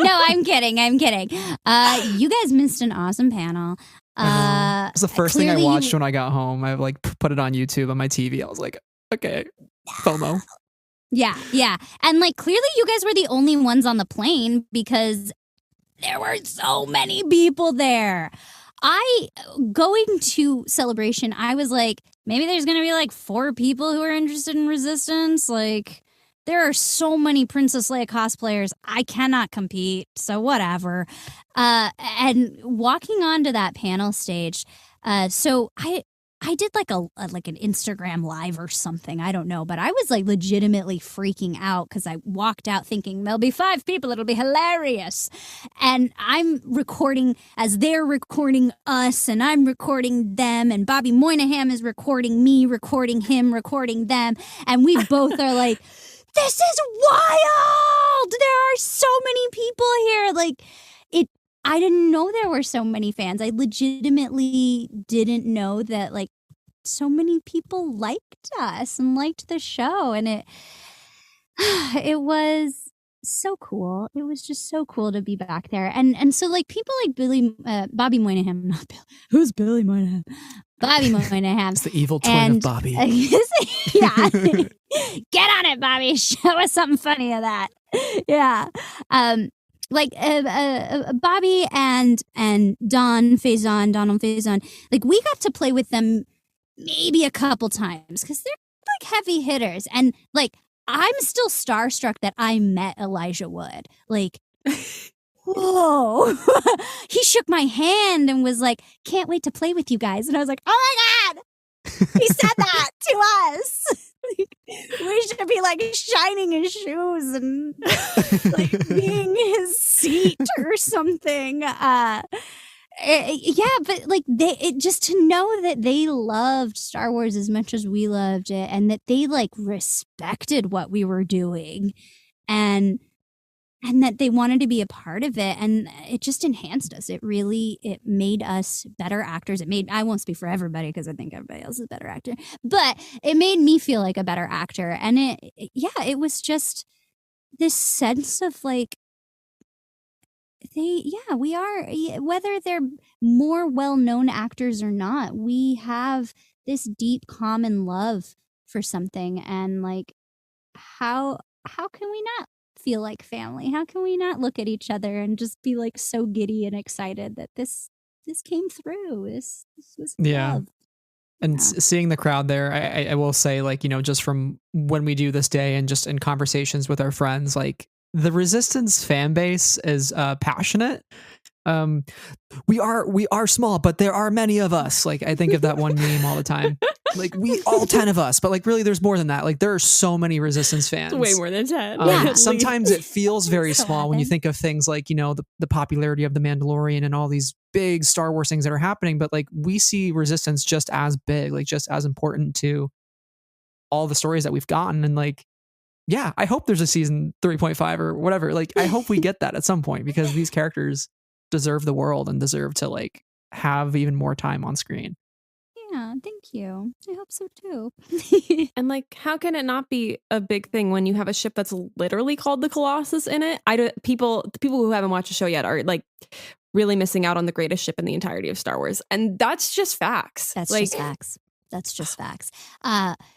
No, I'm kidding. You guys missed an awesome panel. It was the first thing I clearly watched when I got home. I like put it on YouTube on my TV. I was like, okay, FOMO. Yeah. And like clearly you guys were the only ones on the plane because there were so many people there. Going to Celebration, I was like, maybe there's going to be like 4 people who are interested in Resistance. Like, there are so many Princess Leia cosplayers. I cannot compete, so whatever. And walking onto that panel stage, so I did like like an Instagram live or something. I don't know, but I was like legitimately freaking out because I walked out thinking there'll be 5 people. It'll be hilarious. And I'm recording as they're recording us and I'm recording them. And Bobby Moynihan is recording me, recording him, recording them. And we both are like, this is wild. There are so many people here. Like I didn't know there were so many fans. I legitimately didn't know that like so many people liked us and liked the show, and it was so cool. It was just so cool to be back there, and so like people like Bobby Moynihan, not Billy. Who's Billy Moynihan? Bobby Moynihan. It's the evil twin of Bobby. Yeah, get on it, Bobby. Show us something funny of that. Yeah. Like Bobby and Donald Faison, like we got to play with them maybe a couple times because they're like heavy hitters, and like I'm still starstruck that I met Elijah Wood. Like, whoa, he shook my hand and was like, "Can't wait to play with you guys," and I was like, "Oh my god, he said that to us." We should be like shining his shoes and like being his seat or something. Yeah, but like just to know that they loved Star Wars as much as we loved it, and that they like respected what we were doing, and that they wanted to be a part of it, and it just enhanced us. It made us better actors. I won't speak for everybody because I think everybody else is a better actor, but it made me feel like a better actor. And it was just this sense of like, we are, whether they're more well-known actors or not, we have this deep common love for something. And like, how can we not feel like family? How can we not look at each other and just be like so giddy and excited that this came through? This was love. And seeing the crowd there, I will say, like, you know, just from when we do this day and just in conversations with our friends, like the Resistance fan base is passionate. We are small, but there are many of us. Like, I think of that one meme all the time. Like, all 10 of us, but like really there's more than that. Like, there are so many Resistance fans. It's way more than 10. Sometimes it feels very small when you think of things like, you know, the popularity of The Mandalorian and all these big Star Wars things that are happening. But like, we see Resistance just as big, like just as important to all the stories that we've gotten. And like, yeah, I hope there's a season 3.5 or whatever. Like, I hope we get that at some point because these characters deserve the world and deserve to like have even more time on screen. Yeah, thank you. I hope so too. And like, how can it not be a big thing when you have a ship that's literally called the Colossus in it? The people who haven't watched the show yet are like really missing out on the greatest ship in the entirety of Star Wars, and that's just facts. That's just facts.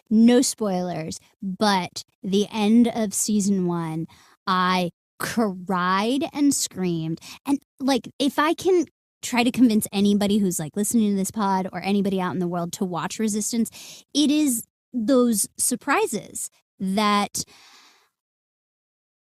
No spoilers, but the end of season 1, I cried and screamed. And like, if I can try to convince anybody who's like listening to this pod or anybody out in the world to watch Resistance, it is those surprises that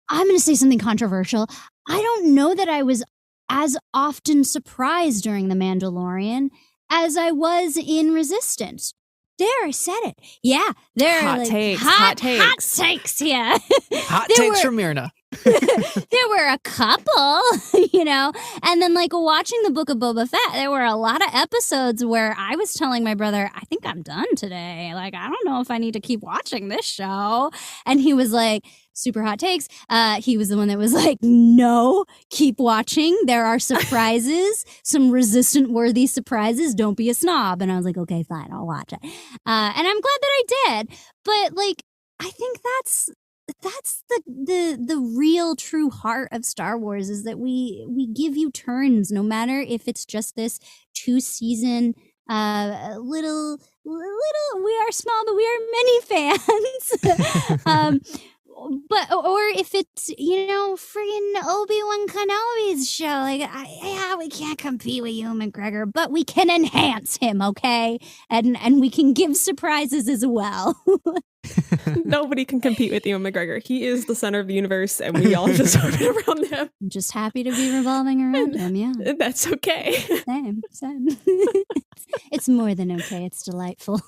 I'm going to say something controversial. I don't know that I was as often surprised during The Mandalorian as I was in Resistance. There, I said it. Yeah, there are hot takes. Hot takes. Yeah, hot takes from Myrna. There were a couple, you know, and then like watching the Book of Boba Fett, there were a lot of episodes where I was telling my brother, I think I'm done today. Like, I don't know if I need to keep watching this show. And he was like, super hot takes. He was the one that was like, no, keep watching. There are surprises, some resistant worthy surprises. Don't be a snob. And I was like, okay, fine, I'll watch it. And I'm glad that I did. But like, I think that's the real true heart of Star Wars, is that we give you turns, no matter if it's just this 2-season little we are small but we are many fans. But or if it's friggin' Obi-Wan Kenobi's show, like we can't compete with Ewan McGregor, but we can enhance him, okay, and we can give surprises as well. Nobody can compete with Ewan McGregor. He is the center of the universe, and we all just orbit around him. I'm just happy to be revolving around him. Yeah, That's okay. same. It's more than okay. It's delightful.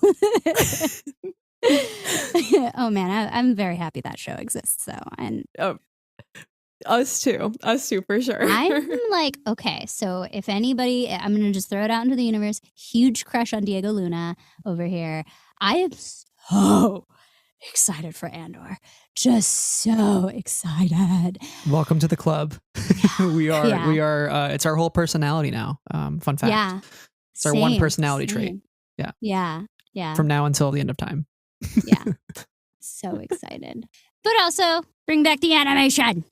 Oh man, I'm very happy that show exists. Us too for sure. I'm like, okay, so if anybody, I'm gonna just throw it out into the universe. Huge crush on Diego Luna over here. I am so excited for Andor. Just so excited. Welcome to the club. We are. It's our whole personality now. Fun fact. Yeah, it's our one personality trait. Yeah. From now until the end of time. Yeah. So excited. But also bring back the animation.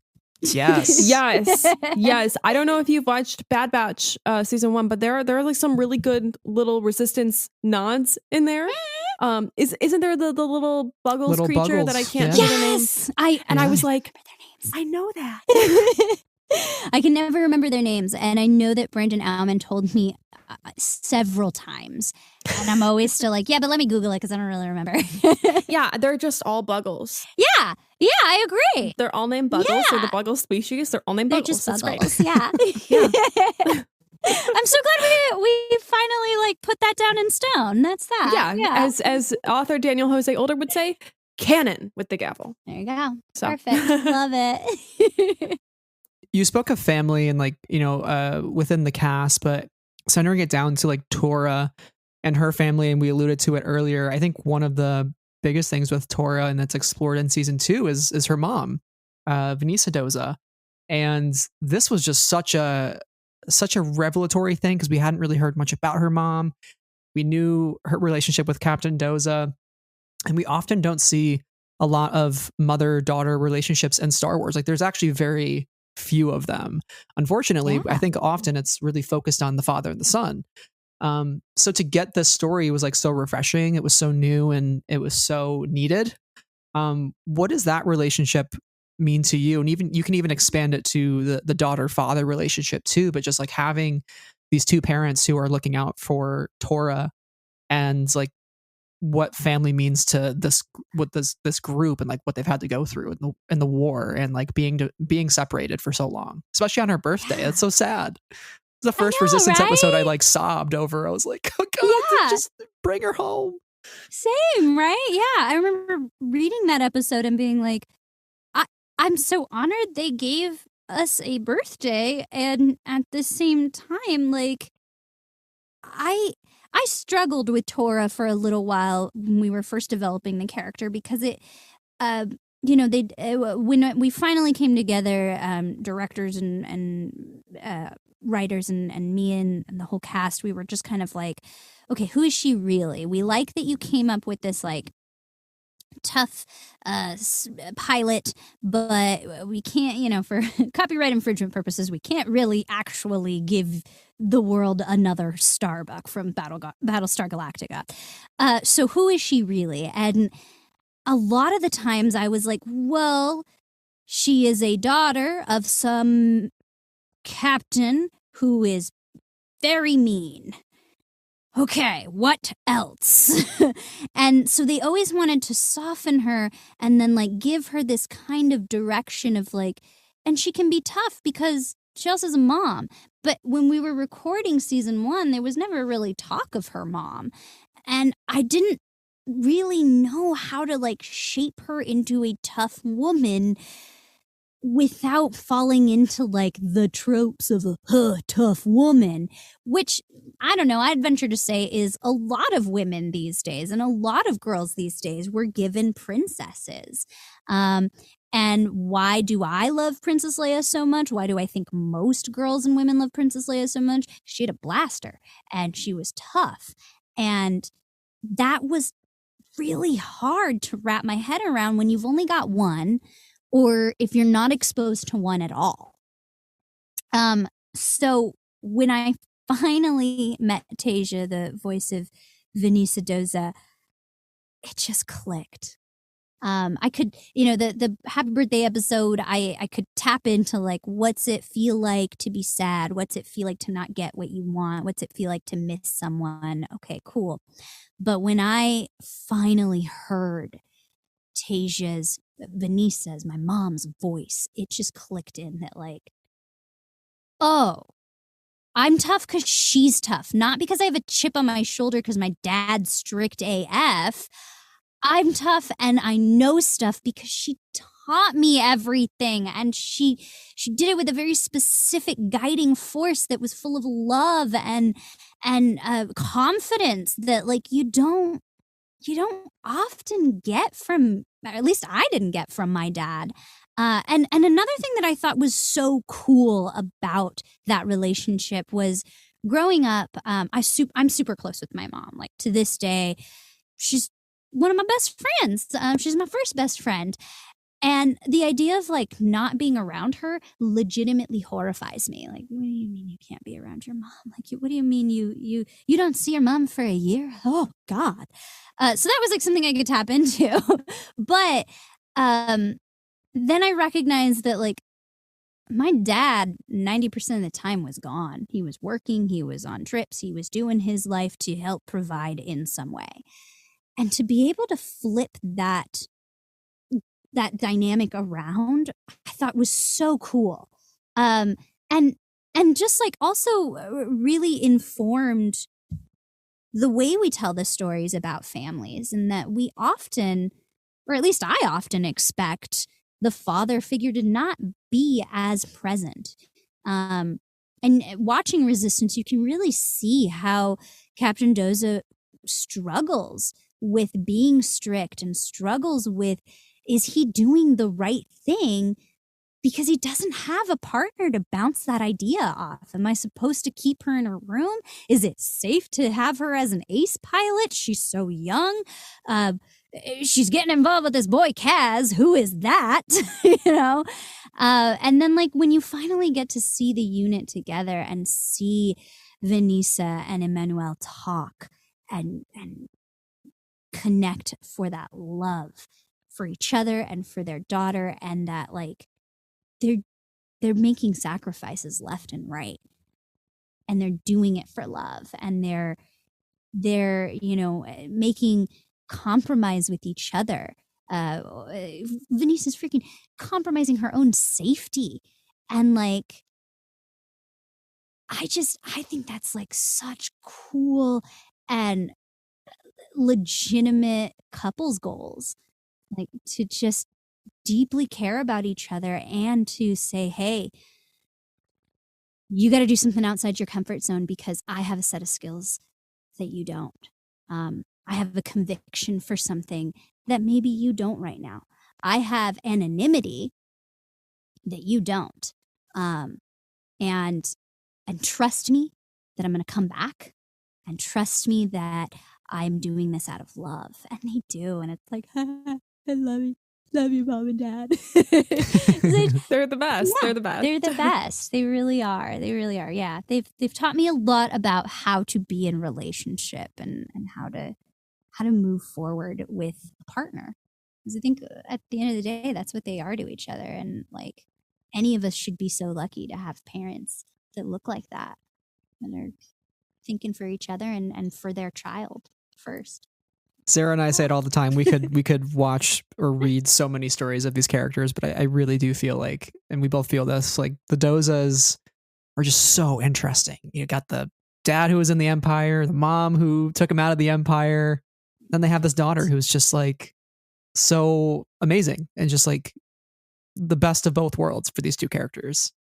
Yes. Yes. I don't know if you've watched Bad Batch season 1, but there are like some really good little Resistance nods in there. Isn't there the little Buggles creature that I can't say the names? I was like, I know that. I can never remember their names, and I know that Brandon Auman told me several times, and I'm always still like, yeah, but let me Google it because I don't really remember. Yeah, they're just all Buggles. Yeah, I agree. They're all named Buggles. Yeah. They're the Buggle species. They're all named Buggles. They're just That's Buggles. great. Yeah. I'm so glad we finally like put that down in stone. That's that. Yeah. As author Daniel Jose Older would say, canon with the gavel. There you go. So. Perfect. Love it. You spoke of family and within the cast, but centering it down to like Torra and her family, and we alluded to it earlier. I think one of the biggest things with Torra, and that's explored in season 2, is her mom, Vanessa Doza. And this was just such a revelatory thing because we hadn't really heard much about her mom. We knew her relationship with Captain Doza, and we often don't see a lot of mother-daughter relationships in Star Wars. Like, there's actually very few of them. Unfortunately, I think often it's really focused on the father and the son. So to get this story was like so refreshing. It was so new and it was so needed. What does that relationship mean to you? And even you can even expand it to the daughter-father relationship too, but just like having these two parents who are looking out for Torra, and like what family means to this group, and like what they've had to go through in the war, and like being separated for so long, especially on her birthday. It's so sad. The first Resistance episode I like sobbed over. I was like, oh God, just bring her home. Same, right? Yeah. I remember reading that episode and being like, I'm so honored they gave us a birthday, and at the same time, like, I struggled with Torra for a little while when we were first developing the character, because it, when we finally came together, directors and writers and me and the whole cast, we were just kind of like, okay, who is she really? We like that you came up with this like tough pilot, but we can't, for copyright infringement purposes, we can't really actually give the world another Starbuck from Battlestar Galactica. So who is she really? And a lot of the times I was like, well, she is a daughter of some captain who is very mean. Okay, what else? And so they always wanted to soften her and then like give her this kind of direction of like, and she can be tough because she also has a mom. But when we were recording season 1, there was never really talk of her mom. And I didn't really know how to like shape her into a tough woman without falling into like the tropes of a tough woman, which I don't know, I'd venture to say is a lot of women these days, and a lot of girls these days were given princesses. And why do I love Princess Leia so much? Why do I think most girls and women love Princess Leia so much? She had a blaster and she was tough. And that was really hard to wrap my head around when you've only got one, or if you're not exposed to one at all. So when I finally met Tasia, the voice of Vanessa Doza, it just clicked. I could, the happy birthday episode, I could tap into like, what's it feel like to be sad? What's it feel like to not get what you want? What's it feel like to miss someone? Okay, cool. But when I finally heard Tasia's, Vanessa's, my mom's voice, it just clicked in that like, oh, I'm tough because she's tough, not because I have a chip on my shoulder because my dad's strict AF. I'm tough and I know stuff because she taught me everything, and she did it with a very specific guiding force that was full of love and confidence that like you don't often get from, or at least I didn't get from my dad. And another thing that I thought was so cool about that relationship was growing up. I'm super close with my mom. Like to this day, she's one of my best friends. She's my first best friend. And the idea of like not being around her legitimately horrifies me. Like, what do you mean you can't be around your mom? Like, what do you mean you don't see your mom for a year? Oh God. So that was like something I could tap into. But then I recognized that like my dad 90% of the time was gone. He was working, he was on trips, he was doing his life to help provide in some way. And to be able to flip that dynamic around, I thought was so cool. And just like also really informed the way we tell the stories about families, and that we often, or at least I often, expect the father figure to not be as present. And watching Resistance, you can really see how Captain Doza struggles with being strict and struggles with, is he doing the right thing? Because he doesn't have a partner to bounce that idea off. Am I supposed to keep her in her room? Is it safe to have her as an ace pilot? She's so young. She's getting involved with this boy, Kaz. Who is that? And then like when you finally get to see the unit together and see Vanessa and Emmanuel talk and connect for that love for each other and for their daughter, and that like they're making sacrifices left and right, and they're doing it for love, and they're making compromise with each other. Vanessa's freaking compromising her own safety, and like I think that's like such cool and legitimate couples goals, like to just deeply care about each other and to say, hey, you got to do something outside your comfort zone because I have a set of skills that you don't. I have a conviction for something that maybe you don't right now. I have anonymity that you don't. And trust me that I'm going to come back, and trust me that I'm doing this out of love. And they do. And it's like, I love you. Love you, mom and dad. They're the best. Yeah, They're the best. They're the best. They really are. They really are. Yeah. They've taught me a lot about how to be in relationship and how to move forward with a partner. Because I think at the end of the day, that's what they are to each other. And like any of us should be so lucky to have parents that look like that and are thinking for each other and for their child first. Sarah and I say it all the time. We could watch or read so many stories of these characters, but I really do feel like, and we both feel this, like the Dozas are just so interesting. You got the dad who was in the Empire, the mom who took him out of the Empire. Then they have this daughter who's just like so amazing and just like the best of both worlds for these two characters.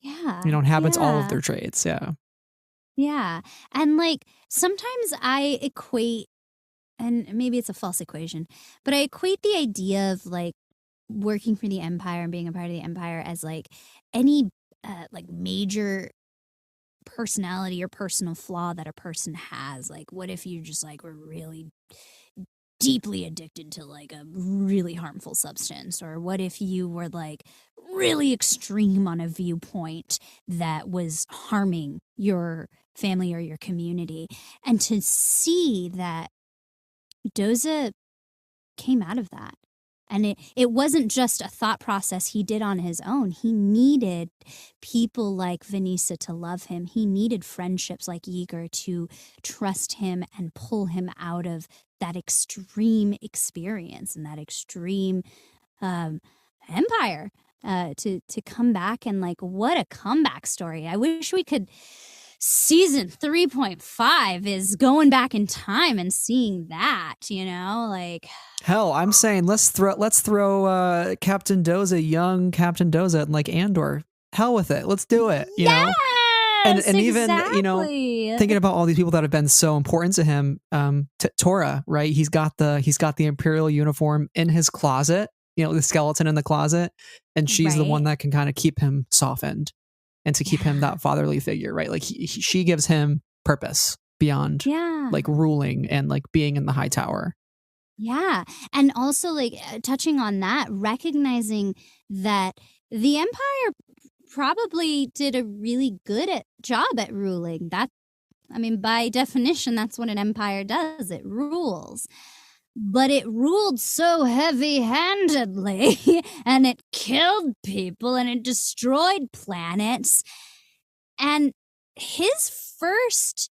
Yeah. Inhabits all of their traits. Yeah. Yeah. And like sometimes I equate, and maybe it's a false equation, but I equate the idea of like working for the Empire and being a part of the Empire as like any like major personality or personal flaw that a person has. Like, what if you just like were really deeply addicted to like a really harmful substance? Or what if you were like really extreme on a viewpoint that was harming your family or your community? And to see that Doza came out of that. And it wasn't just a thought process he did on his own. He needed people like Vanessa to love him. He needed friendships like Yeager to trust him and pull him out of that extreme experience and that extreme empire to come back. And like, what a comeback story. I wish we could... Season 3.5 is going back in time and seeing that, you know, like... Hell, I'm saying let's throw Captain Doza, young Captain Doza, in like Andor. Hell with it. Let's do it, you know? And even, you know, thinking about all these people that have been so important to him, Torra, right? He's got the Imperial uniform in his closet, you know, the skeleton in the closet, and she's the one that can kind of keep him softened. And to keep him that fatherly figure, right? Like she gives him purpose beyond like ruling and like being in the high tower. Yeah. And also like touching on that, recognizing that the Empire probably did a really good job at ruling. By definition, that's what an empire does. It rules. But it ruled so heavy-handedly, and it killed people, and it destroyed planets. And his first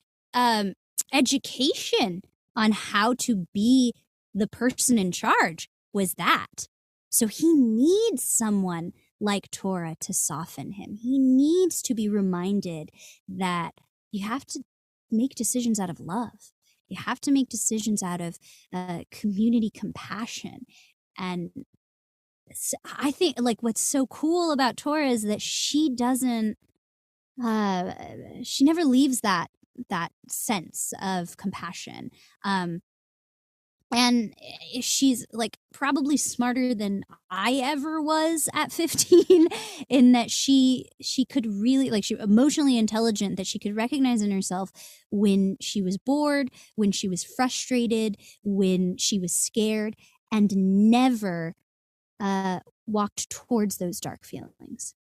education on how to be the person in charge was that. So he needs someone like Torra to soften him. He needs to be reminded that you have to make decisions out of love. You have to make decisions out of community compassion. And I think like what's so cool about Torra is that she doesn't, she never leaves that sense of compassion. And she's like probably smarter than I ever was at 15 in that she could really like she emotionally intelligent, that she could recognize in herself when she was bored, when she was frustrated, when she was scared, and never walked towards those dark feelings.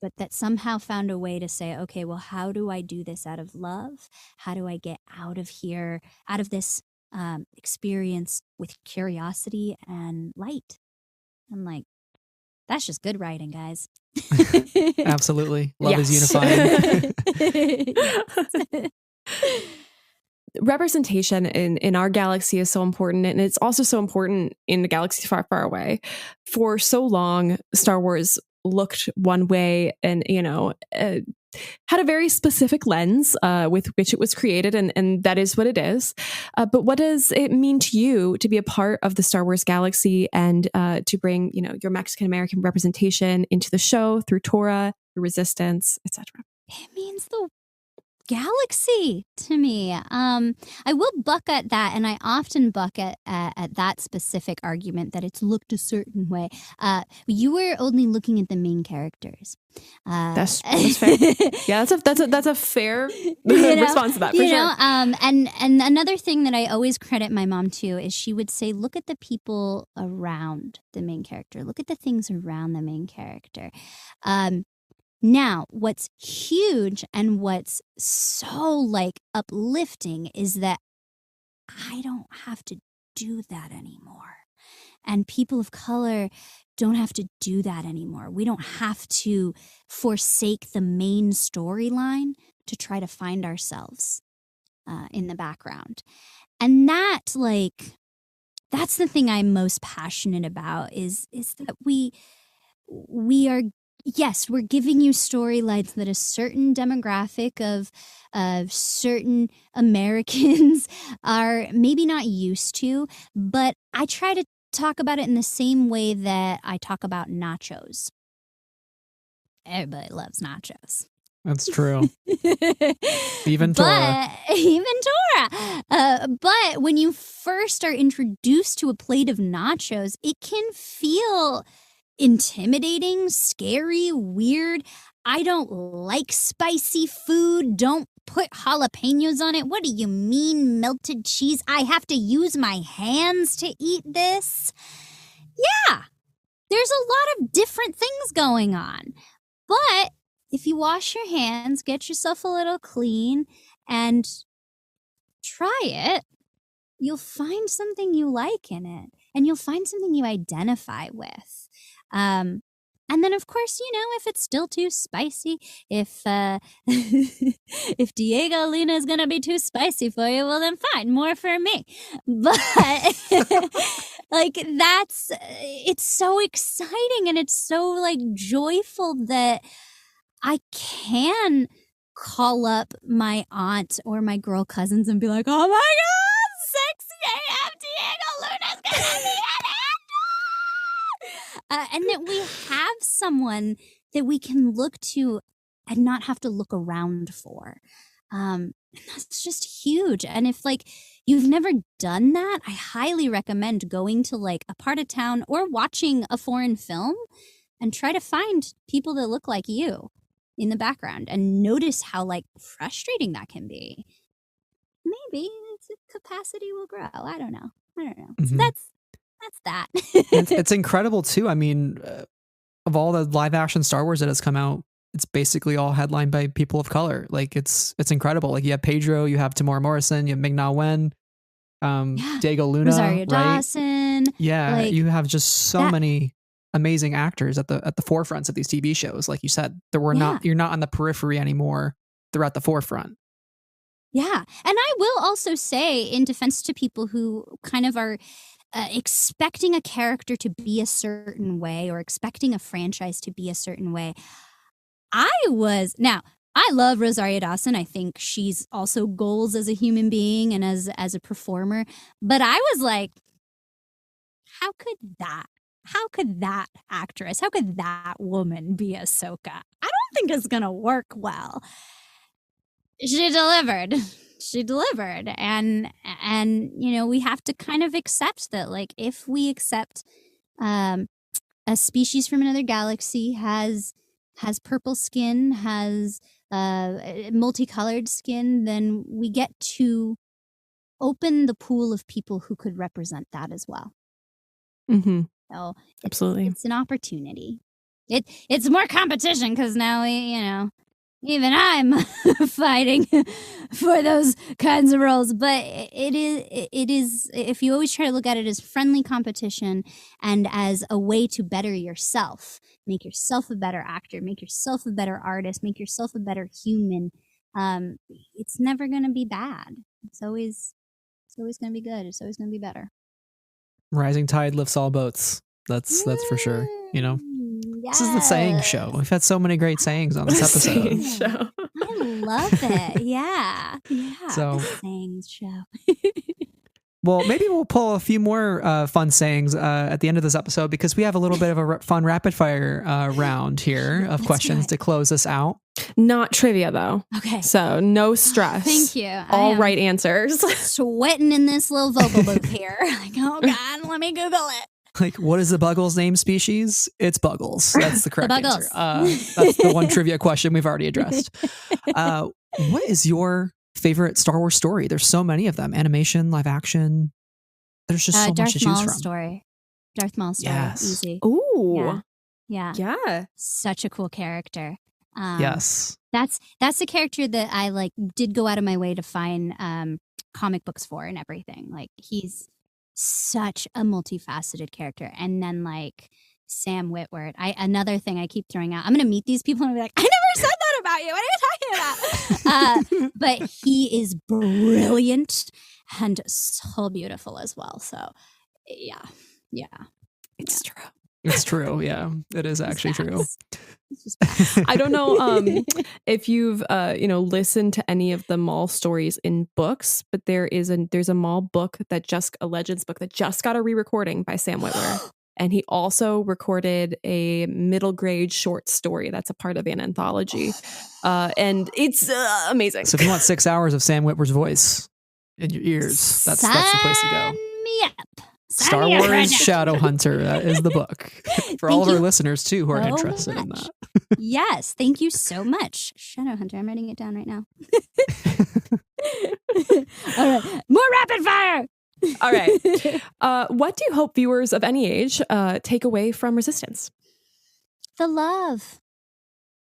But that somehow found a way to say, okay, well, how do I do this out of love? How do I get out of here, out of this experience with curiosity and light? I'm like, that's just good writing, guys. Absolutely. Love is unifying. Representation in our galaxy is so important, and it's also so important in the galaxy far, far away. For so long, Star Wars looked one way and, you know, had a very specific lens with which it was created, and that is what it is. But what does it mean to you to be a part of the Star Wars galaxy and to bring, you know, your Mexican American representation into the show through Torra, through Resistance, etc.? It means the galaxy to me. I will buck at that, and I often buck at that specific argument that it's looked a certain way. You were only looking at the main characters. That's fair. Yeah, that's a fair response to that, for sure. And another thing that I always credit my mom to is she would say, look at the people around the main character. Look at the things around the main character. Now, what's huge and what's so like uplifting is that I don't have to do that anymore. And people of color don't have to do that anymore. We don't have to forsake the main storyline to try to find ourselves in the background. And that's the thing I'm most passionate about is that we are, yes, we're giving you storylines that a certain demographic of certain Americans are maybe not used to, but I try to talk about it in the same way that I talk about nachos. Everybody loves nachos. That's true. Even Torra. But when you first are introduced to a plate of nachos, it can feel intimidating, scary, weird. I don't like spicy food. Don't put jalapenos on it? What do you mean melted cheese? I have to use my hands to eat this? Yeah, there's a lot of different things going on. But if you wash your hands, get yourself a little clean, and try it, you'll find something you like in it, and you'll find something you identify with. And then, of course, if it's still too spicy, if if Diego Luna is going to be too spicy for you, well, then fine, more for me. But it's so exciting, and it's so joyful that I can call up my aunt or my girl cousins and be like, oh my God, 6 a.m. Diego Luna's going to be at it. And that we have someone that we can look to and not have to look around for. And that's just huge. And if you've never done that, I highly recommend going to a part of town or watching a foreign film and try to find people that look like you in the background and notice how frustrating that can be. Maybe its capacity will grow. I don't know. Mm-hmm. So that's that. It's incredible too. I mean, of all the live action Star Wars that has come out, it's basically all headlined by people of color. It's incredible. You have Pedro, you have Tamora Morrison, you have Ming-Na Wen, Diego Luna, Rosario Dawson. Yeah, you have just so many amazing actors at the forefronts of these TV shows. Like you said, you're not on the periphery anymore. They're at the forefront. Yeah, and I will also say, in defense to people who kind of are expecting a character to be a certain way or expecting a franchise to be a certain way, I love Rosario Dawson. I think she's also goals as a human being and as a performer. But I was like, how could that actress, how could that woman be Ahsoka? I don't think it's gonna work well. She delivered. And we have to kind of accept that, if we accept a species from another galaxy has purple skin, has multicolored skin, then we get to open the pool of people who could represent that as well. Mm-hmm. So absolutely, it's an opportunity. It's more competition because now even I'm fighting for those kinds of roles. But it is, if you always try to look at it as friendly competition and as a way to better yourself, make yourself a better actor, make yourself a better artist, make yourself a better human, it's never going to be bad. It's always going to be good. It's always going to be better. Rising tide lifts all boats. That's for sure. Yes. This is the saying show. We've had so many great sayings on this episode. Show. I love it. Yeah. So, the sayings show. well, maybe we'll pull a few more fun sayings at the end of this episode, because we have a little bit of a fun rapid fire round here of questions to close us out. Not trivia though. Okay. So no stress. Thank you. All right answers. Sweating in this little vocal booth here. Oh God, let me Google it. What is the Buggles name species? It's Buggles. That's the correct Buggles. answer. That's the one trivia question we've already addressed. What is your favorite Star Wars story? There's so many of them. Animation, live action. There's just so much to choose from. Darth Maul's story. Yes. Easy. Ooh. Yeah. Such a cool character. Yes. That's the character that I did go out of my way to find comic books for and everything. He's such a multifaceted character. And then Sam Witwer. Another thing I keep throwing out. I'm gonna meet these people and I'll be like, I never said that about you. What are you talking about? But he is brilliant and so beautiful as well. So yeah. It's true. It's true. Yeah, it is actually true. I don't know if you've listened to any of the Maul stories in books, but there's a Maul book a Legends book that just got a re-recording by Sam Witwer. And he also recorded a middle grade short story that's a part of an anthology. And it's amazing. So if you want 6 hours of Sam Witwer's voice in your ears, that's the place to go. Star me up Wars right now. Shadowhunter. That is the book for all of our listeners too who are so interested in much. that. Yes, thank you so much, Shadowhunter. I'm writing it down right now. All right, more rapid fire. All right. What do you hope viewers of any age take away from Resistance? The love,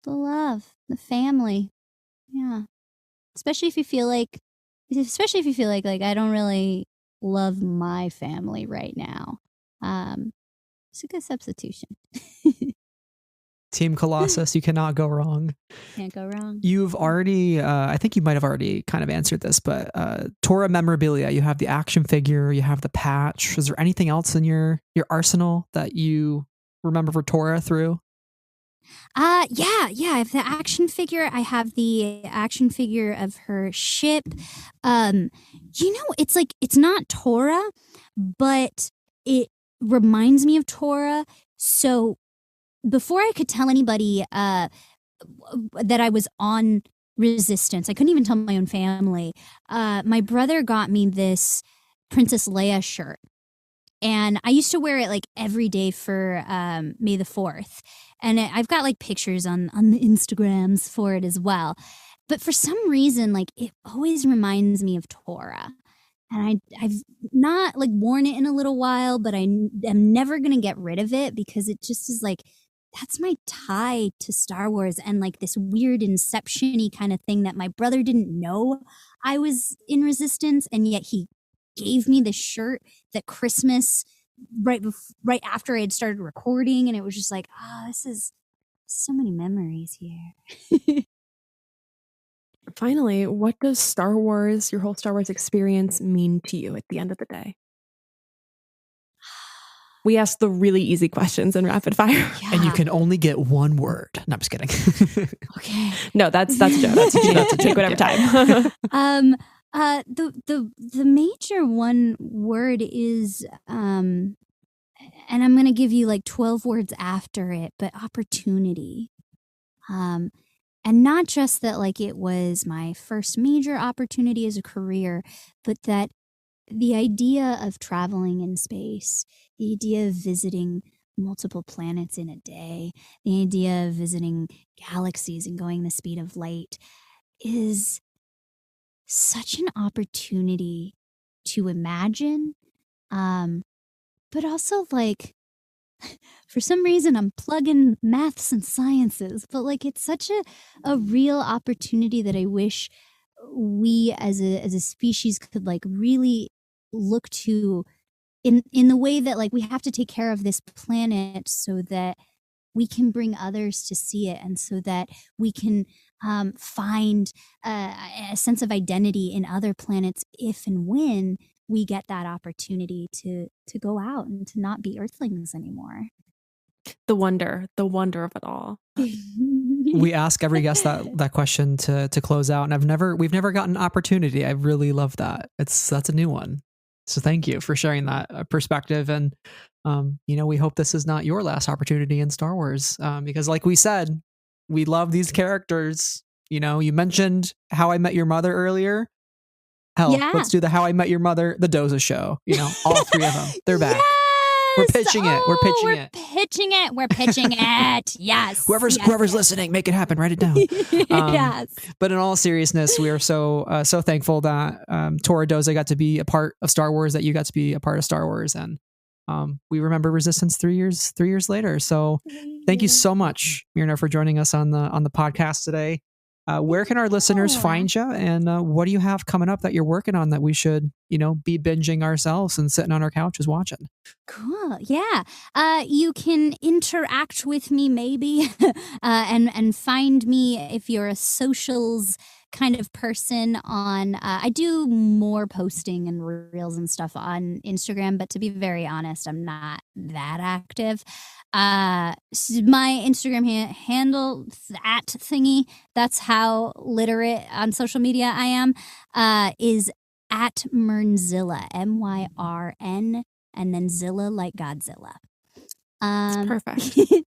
the family. Yeah, especially if you feel like I don't really love my family right now. It's a good substitution. Team Colossus, you cannot go wrong. Can't go wrong. You've already, I think you might have already kind of answered this, but Torra memorabilia, you have the action figure, you have the patch. Is there anything else in your arsenal that you remember for Torra through? Yeah. I have the action figure. I have the action figure of her ship. It's not Torra, but it reminds me of Torra. So before I could tell anybody that I was on Resistance, I couldn't even tell my own family. My brother got me this Princess Leia shirt. And I used to wear it like every day for May the 4th. And I've got like pictures on the Instagrams for it as well. But for some reason, like it always reminds me of Torra. And I've not like worn it in a little while, but I'm never going to get rid of it because it just is like, that's my tie to Star Wars and like this weird Inception-y kind of thing that my brother didn't know I was in Resistance. And yet he gave me this shirt that Christmas right after I had started recording, and it was just like, this is so many memories here. Finally, what does Star Wars, your whole Star Wars experience, mean to you at the end of the day? We ask the really easy questions in rapid fire. Yeah. And you can only get one word. No, I'm just kidding. Okay. No, that's a joke. That's a joke. Take whatever time. The major one word is and I'm going to give you like 12 words after it, but opportunity. And not just that like it was my first major opportunity as a career, but that the idea of traveling in space, the idea of visiting multiple planets in a day, the idea of visiting galaxies and going the speed of light is such an opportunity to imagine, but also like for some reason I'm plugging maths and sciences, but like it's such a real opportunity that I wish we as a species could like really look to in the way that like we have to take care of this planet so that we can bring others to see it, and so that we can find a sense of identity in other planets if and when we get that opportunity to go out and to not be Earthlings anymore. The wonder of it all. We ask every guest that question to close out, and we've never gotten an opportunity. I really love that. That's a new one. So thank you for sharing that perspective. And, we hope this is not your last opportunity in Star Wars, because like we said, we love these characters. You mentioned How I Met Your Mother earlier. Hell, Yeah. let's do the How I Met Your Mother, the Doza show. All three of them. They're back. Yes! We're pitching it. We're pitching We're it. pitching it. Yes. Whoever's listening, make it happen. Write it down. Yes. But in all seriousness, we are so thankful that Torra Doza got to be a part of Star Wars, that you got to be a part of Star Wars, and we remember Resistance 3 years later. So thank you so much, Myrna, for joining us on the podcast today. Where can our listeners find you, and what do you have coming up that you're working on that we should be binging ourselves and sitting on our couches watching? Cool. Yeah. You can interact with me maybe and find me if you're a socials kind of person on I do more posting and reels and stuff on Instagram, but to be very honest, I'm not that active. My Instagram handle, that thingy, that's how literate on social media I am, is at Myrnzilla, MYRN, and then Zilla like Godzilla. It's perfect.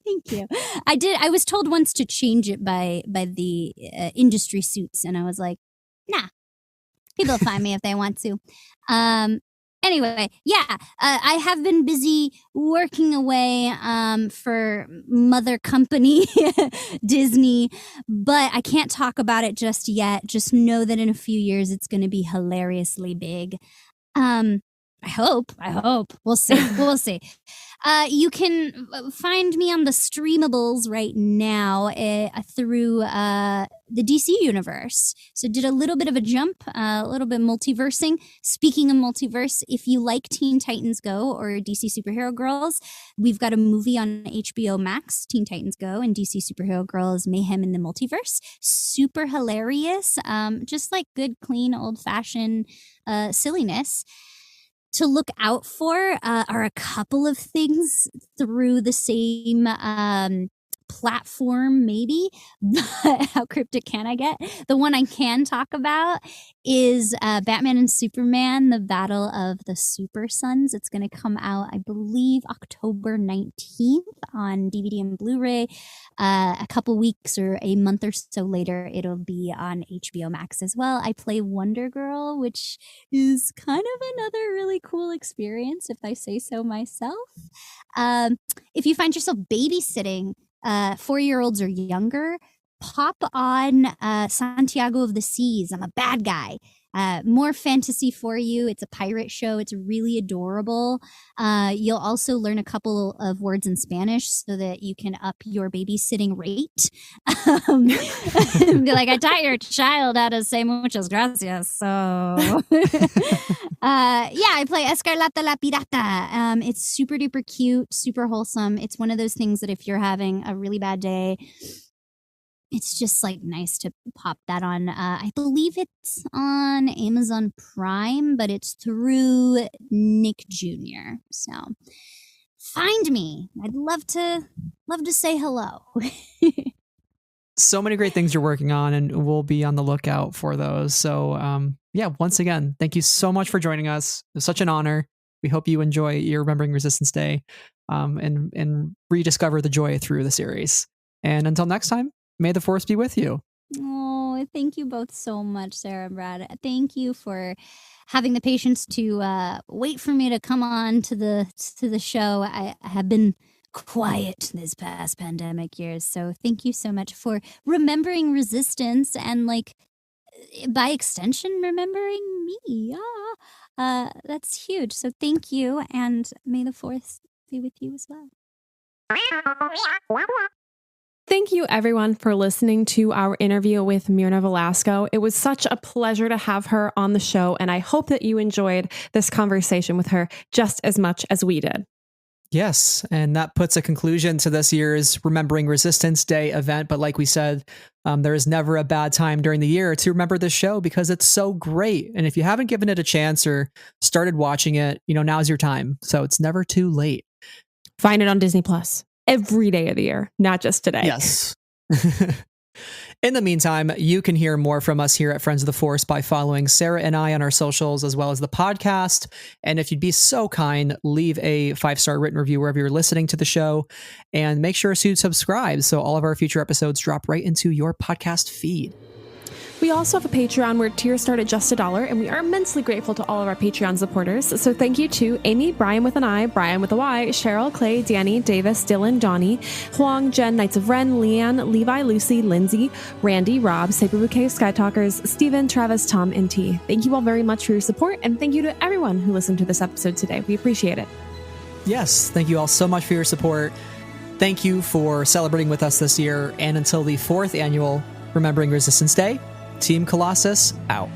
Thank you. I was told once to change it by the industry suits, and I was like, nah. People will find me if they want to. Anyway, yeah, I have been busy working away for mother company Disney, but I can't talk about it just yet. Just know that in a few years it's going to be hilariously big. I hope. We'll see. We'll see. You can find me on the streamables right now through the DC universe. So did a little bit of a jump, a little bit multiversing. Speaking of multiverse, if you like Teen Titans Go or DC Superhero Girls, we've got a movie on HBO Max, Teen Titans Go and DC Superhero Girls Mayhem in the Multiverse. Super hilarious. Just like good, clean, old-fashioned silliness. To look out for are a couple of things through the same platform, maybe, but how cryptic can I get? The one I can talk about is Batman and Superman, The Battle of the Super Sons. It's going to come out, I believe, October 19th on DVD and Blu-ray. A couple weeks or a month or so later, it'll be on HBO Max as well. I play Wonder Girl, which is kind of another really cool experience, if I say so myself. If you find yourself babysitting 4-year-olds or younger, pop on Santiago of the Seas. I'm a bad guy. More fantasy for you. It's a pirate show. It's really adorable. You'll also learn a couple of words in Spanish so that you can up your babysitting rate. Be like, I taught your child how to say muchas gracias. So, I play Escarlata la Pirata. It's super duper cute, super wholesome. It's one of those things that if you're having a really bad day, it's just like nice to pop that on. I believe it's on Amazon Prime, but it's through Nick Jr. So find me. I'd love to say hello. So many great things you're working on, and we'll be on the lookout for those. So once again, thank you so much for joining us. It was such an honor. We hope you enjoy your Remembering Resistance Day and rediscover the joy through the series. And until next time, may the force be with you. Oh, thank you both so much, Sarah and Brad. Thank you for having the patience to wait for me to come on to the show. I have been quiet this past pandemic years, so thank you so much for remembering Resistance and, like, by extension, remembering me. That's huge. So thank you, and may the force be with you as well. Thank you, everyone, for listening to our interview with Myrna Velasco. It was such a pleasure to have her on the show, and I hope that you enjoyed this conversation with her just as much as we did. Yes, and that puts a conclusion to this year's Remembering Resistance Day event. But like we said, there is never a bad time during the year to remember this show because it's so great. And if you haven't given it a chance or started watching it, now's your time. So it's never too late. Find it on Disney Plus every day of the year, not just today. Yes. In the meantime, you can hear more from us here at Friends of the Force by following Sarah and I on our socials, as well as the podcast. And if you'd be so kind, leave a 5-star written review wherever you're listening to the show, and make sure to subscribe so all of our future episodes drop right into your podcast feed. We also have a Patreon where tiers start at just $1, and we are immensely grateful to all of our Patreon supporters. So thank you to Amy, Brian with an I, Brian with a Y, Cheryl, Clay, Danny, Davis, Dylan, Donnie, Huang, Jen, Knights of Ren, Leanne, Levi, Lucy, Lindsay, Randy, Rob, Saber Bouquet, Sky Talkers, Stephen, Travis, Tom, and T. Thank you all very much for your support, and thank you to everyone who listened to this episode today. We appreciate it. Yes, thank you all so much for your support. Thank you for celebrating with us this year, and until the 4th annual Remembering Resistance Day, Team Colossus out.